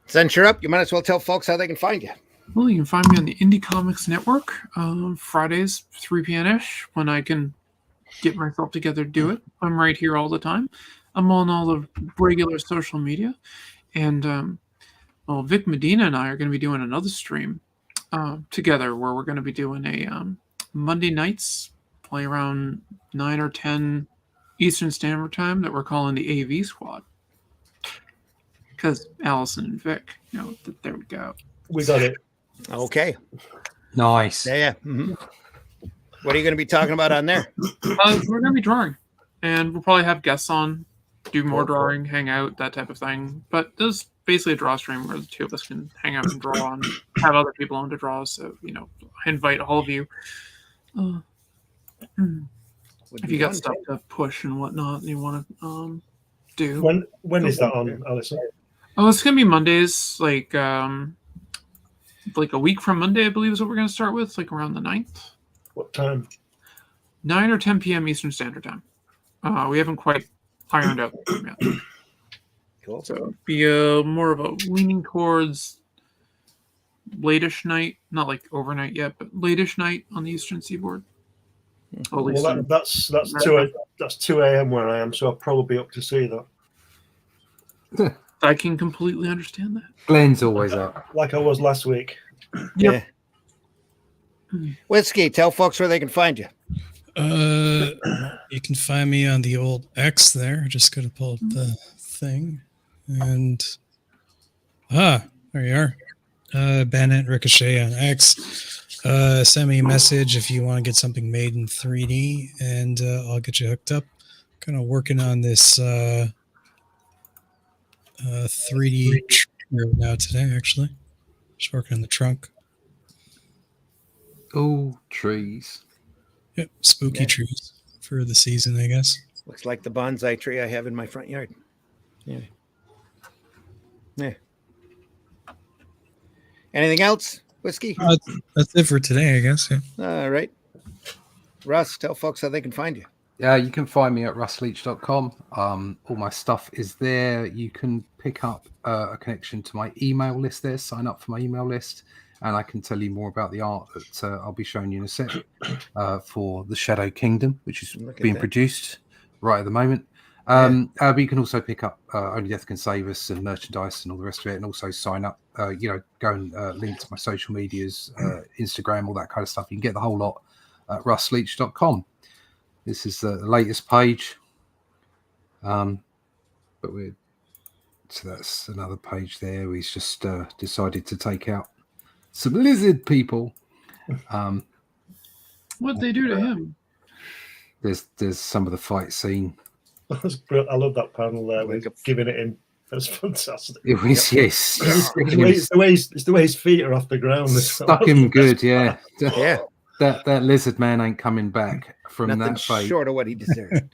Since you're up, you might as well tell folks how they can find you. Well, you can find me on the Indie Comics Network Fridays, 3 p.m.-ish, when I can get myself together to do it. I'm right here all the time. I'm on all the regular social media. And, Vic Medina and I are going to be doing another stream together where we're going to be doing a Monday nights, play around 9 or 10 Eastern Standard Time that we're calling the AV Squad. Because Allison and Vic, there we go. We got it. Okay. Nice. Yeah. Mm-hmm. What are you going to be talking about on there? We're going to be drawing, and we'll probably have guests on, do more Cool. drawing, hang out, that type of thing. But this is basically a draw stream where the two of us can hang out and draw and have other people on to draw. So, I invite all of you. Would If be you got fun. stuff to push and whatnot and you want to do. When is that on, Alison? Oh, it's going to be Mondays, like a week from Monday, I believe is what we're going to start with, like around the 9th. What time? 9 or 10 p.m. Eastern Standard Time. We haven't quite ironed out the time yet. Cool. So be more of a leaning towards late-ish night, not like overnight yet, but late-ish night on the Eastern Seaboard. Well, at least Well, that's 2 a.m. where I am, so I'll probably be up to see that. I can completely understand that. Glenn's always up. Like I was last week. Yep. Yeah. Whiskey, tell folks where they can find you. You can find me on the old X there. Just gonna pull up the thing, and there you are. Bandit Ricochet on X. Send me a message if you want to get something made in 3D, and I'll get you hooked up. Kind of working on this 3D right now today, actually. Just working on the trunk. Oh, trees. Yep, spooky trees for the season, I guess. Looks like the bonsai tree I have in my front yard. Yeah. Anything else, Whiskey? That's it for today, I guess. Yeah. All right. Russ, tell folks how they can find you. You can find me at russleach.com. All my stuff is there. You can pick up a connection to my email list there, sign up for my email list, and I can tell you more about the art that I'll be showing you in a sec for the Shadow Kingdom, which is being produced right at the moment. But you can also pick up Only Death Can Save Us and merchandise and all the rest of it, and also sign up. Go and link to my social medias, Instagram, all that kind of stuff. You can get the whole lot at russleach.com. This is the latest page, so that's another page there. He's just decided to take out some lizard people. What'd they do to him? There's some of the fight scene. That's brilliant. I love that panel there with giving it in. That's fantastic. It was yes. It's the way his feet are off the ground. Stuck him good, yeah. Yeah. That lizard man ain't coming back from Nothing that fight. short of what he deserved.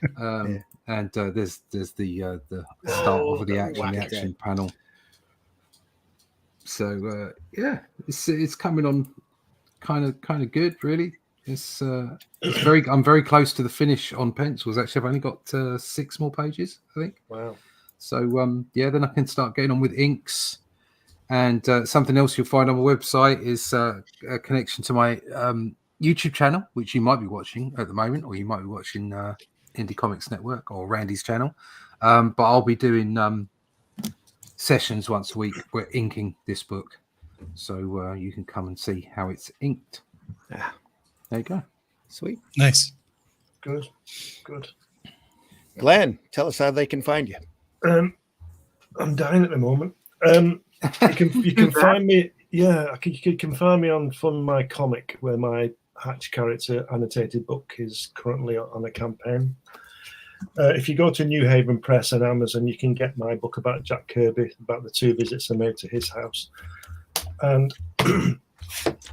And there's the start of the action panel. So it's coming on kind of good, really. It's very. I'm very close to the finish on pencils. Actually, I've only got 6 more pages, I think. Wow. So then I can start getting on with inks. And something else you'll find on my website is a connection to my YouTube channel, which you might be watching at the moment, or you might be watching Indie Comics Network or Randy's channel. But I'll be doing sessions once a week. We're inking this book, so you can come and see how it's inked. There you go. Sweet. Nice. Good. Glenn, tell us how they can find you. I'm dying at the moment. You can find me. Yeah, you can find me on Fund My Comic, where my Hatch character annotated book is currently on a campaign. If you go to New Haven Press and Amazon, you can get my book about Jack Kirby, about the 2 visits I made to his house. And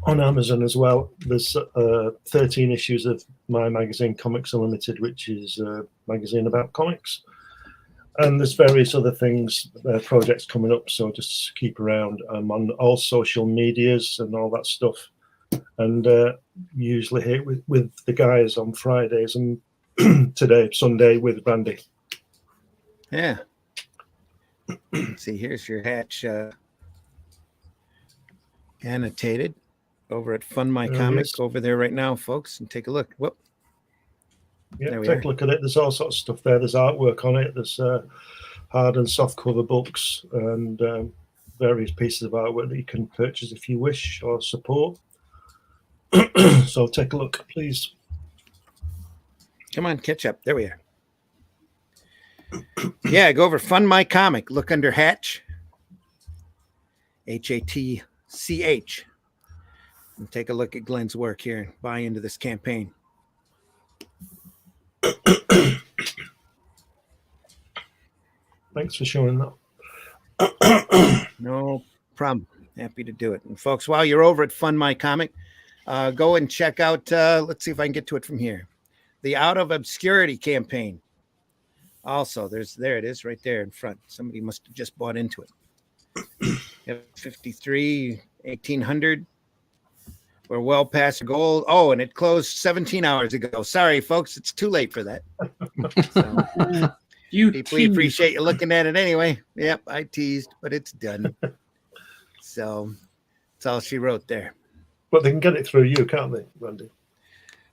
on Amazon as well, there's 13 issues of my magazine, Comics Unlimited, which is a magazine about comics. And there's various other things, projects coming up, so just keep around. I'm on all social medias and all that stuff. And usually here with the guys on Fridays and today, Sunday, with Randy. Yeah. See, here's your Hatch annotated over at Fund My Comics over there right now, folks. And take a look. Whoop. Yeah, take a look at it. There's all sorts of stuff there. There's artwork on it. There's hard and soft cover books and various pieces of artwork that you can purchase if you wish or support. So take a look, please. Come on, catch up. There we are. Yeah, go over Fund My Comic. Look under Hatch. HATCH. And take a look at Glenn's work here and buy into this campaign. Thanks for showing that. No problem. Happy to do it. And folks, while you're over at Fund My Comic, go and check out, let's see if I can get to it from here. The Out of Obscurity campaign. Also, there it is right there in front. Somebody must have just bought into it. 53, 1800. We're well past goal. Oh, and it closed 17 hours ago. Sorry, folks. It's too late for that. So, You deeply appreciate you looking at it anyway. Yep, I teased, but it's done. So That's all she wrote there. But they can get it through you, can't they, Randy?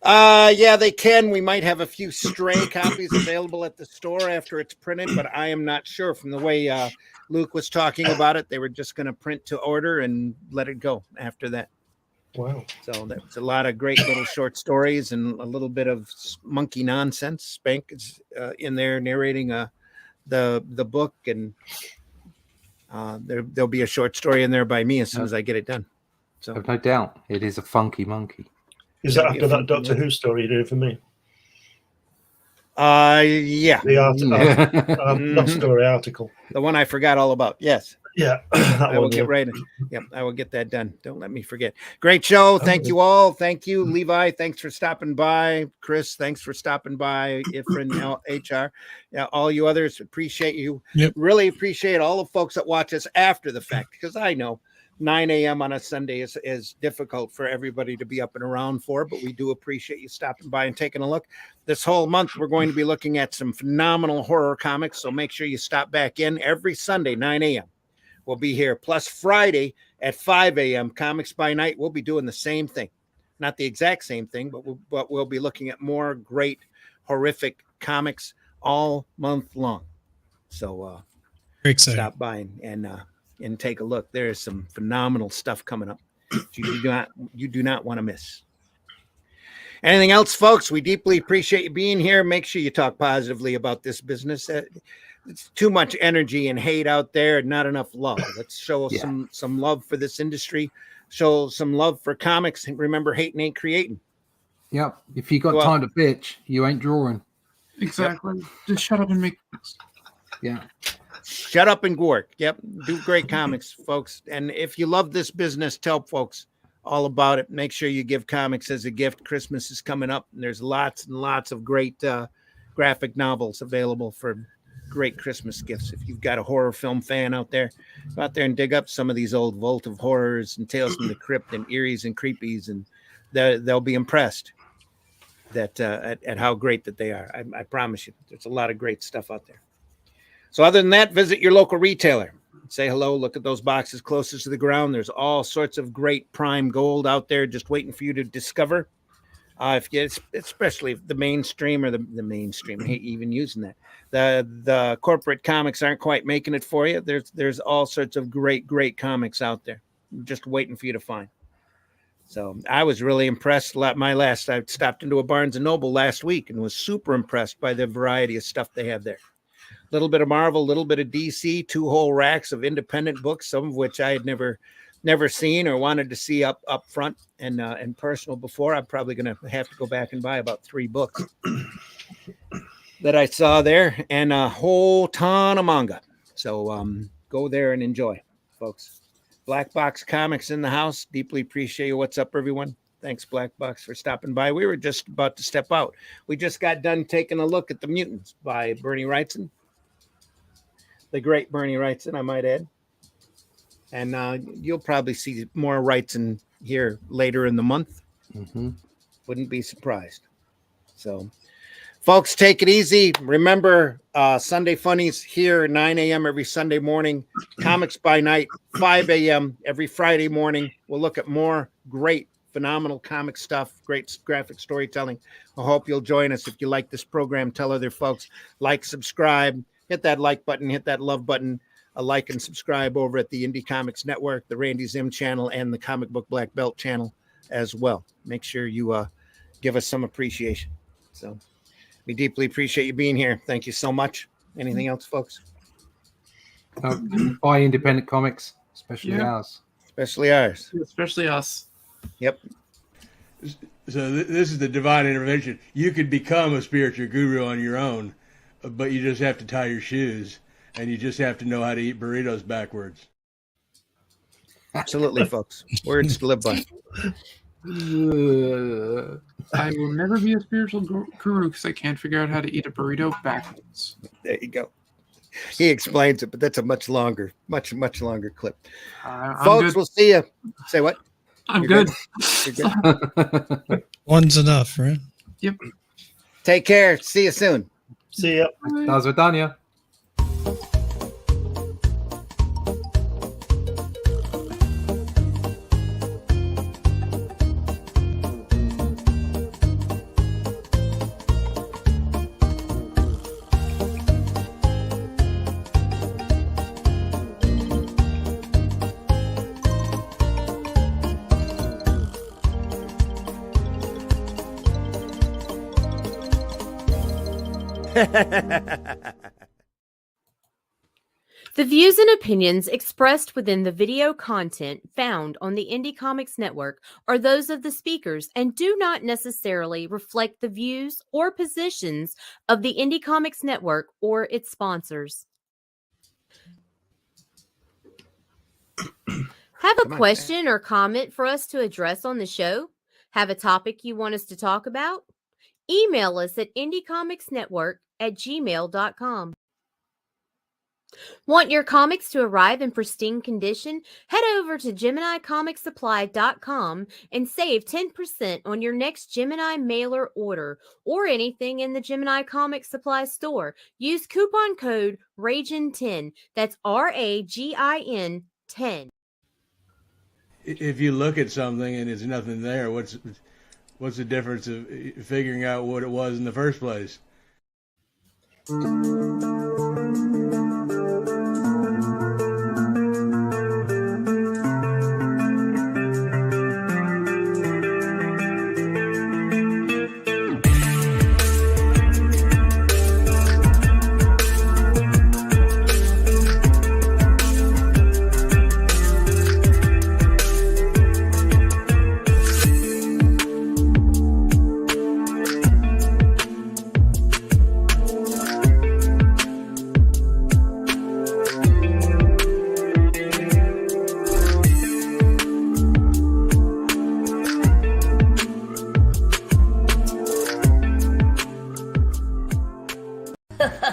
Yeah, they can. We might have a few stray copies available at the store after it's printed, but I am not sure. From the way Luke was talking about it, they were just going to print to order and let it go after that. Wow. So that's a lot of great little short stories and a little bit of monkey nonsense. Spank is in there narrating the book, and there'll be a short story in there by me as soon as I get it done. So I've no doubt it is a funky monkey. Is that after that Doctor Who story you're doing for me? Yeah, The not story, article. the one I forgot all about. Yes. Yeah. I will get right in. Yep, I will get that done. Don't let me forget. Great show. Thank you all. Thank you, Levi. Thanks for stopping by. Chris, thanks for stopping by. Ifrin, HR. Yeah, all you others, appreciate you. Yep. Really appreciate all the folks that watch us after the fact, because I know 9 a.m. on a Sunday is difficult for everybody to be up and around for, but we do appreciate you stopping by and taking a look. This whole month, we're going to be looking at some phenomenal horror comics, so make sure you stop back in every Sunday, 9 a.m. We'll be here. Plus Friday at 5 a.m. Comics by Night. We'll be doing the same thing. Not the exact same thing, but we'll be looking at more great horrific comics all month long. So Very exciting. stop by and take a look. There is some phenomenal stuff coming up. You do not want to miss. Anything else, folks? We deeply appreciate you being here. Make sure you talk positively about this business. It's too much energy and hate out there, not enough love. Let's show some love for this industry, show some love for comics, and remember, hating ain't creating. Yep. If you got time to bitch, you ain't drawing. Exactly. Yep. Just shut up and make. Yeah. Shut up and work. Yep. Do great comics, folks. And if you love this business, tell folks all about it. Make sure you give comics as a gift. Christmas is coming up, and there's lots and lots of great graphic novels available for great Christmas gifts. If you've got a horror film fan out there, go out there and dig up some of these old Vault of Horrors and Tales from the Crypt and Eries and Creepies, and they'll be impressed that at how great that they are. I promise you, there's a lot of great stuff out there. So other than that, visit your local retailer. Say hello. Look at those boxes closest to the ground. There's all sorts of great prime gold out there just waiting for you to discover. If you, especially if the mainstream or the mainstream, I hate even using that. The corporate comics aren't quite making it for you. There's all sorts of great comics out there just waiting for you to find. So I was really impressed. I stopped into a Barnes and Noble last week and was super impressed by the variety of stuff they have there. A little bit of Marvel, a little bit of DC, 2 whole racks of independent books, some of which I had never seen or wanted to see up front and personal before. I'm probably going to have to go back and buy about 3 books that I saw there, and a whole ton of manga. So go there and enjoy, folks. Black Box Comics in the house. Deeply appreciate you. What's up, everyone? Thanks, Black Box, for stopping by. We were just about to step out. We just got done taking a look at The Mutants by Bernie Wrightson. The great Bernie Wrightson, I might add. And you'll probably see more Wrightson here later in the month. Mm-hmm. Wouldn't be surprised. So, folks, take it easy. Remember, Sunday Funnies here at 9 a.m. every Sunday morning. Comics by Night, 5 a.m. every Friday morning. We'll look at more great, phenomenal comic stuff, great graphic storytelling. I hope you'll join us. If you like this program, tell other folks. Like, subscribe. Hit that like button, hit that love button, like and subscribe over at the Indie Comics Network, the Randy Zim channel, and the Comic Book Black Belt channel as well. Make sure you give us some appreciation. So we deeply appreciate you being here. Thank you so much. Anything else, folks? Buy independent comics, especially ours. Especially ours. Especially us. Yep. So this is the divine intervention. You could become a spiritual guru on your own, but you just have to tie your shoes, and you just have to know how to eat burritos backwards. Absolutely, folks. Words to live by. I will never be a spiritual guru because I can't figure out how to eat a burrito backwards. There you go. He explains it, but that's a much longer clip. Folks, good. We'll see you. Say what? I'm You're good. You're good. One's enough, right? Yep. Take care. See you soon. See ya. Das Vidania. The views and opinions expressed within the video content found on the Indie Comics Network are those of the speakers and do not necessarily reflect the views or positions of the Indie Comics Network or its sponsors. Have a question or comment for us to address on the show? Have a topic you want us to talk about? Email us at indiecomicsnetwork@gmail.com. Want your comics to arrive in pristine condition? Head over to GeminiComicSupply.com and save 10% on your next Gemini mailer order or anything in the Gemini Comics Supply store. Use coupon code RAGIN10. That's RAGIN 10. If you look at something and there's nothing there, what's the difference of figuring out what it was in the first place?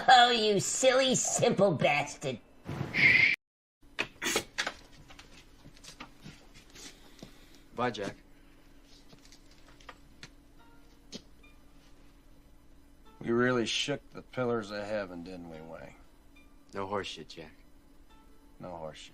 Oh, you silly, simple bastard. Bye, Jack. We really shook the pillars of heaven, didn't we, Wayne? No horseshit, Jack. No horseshit.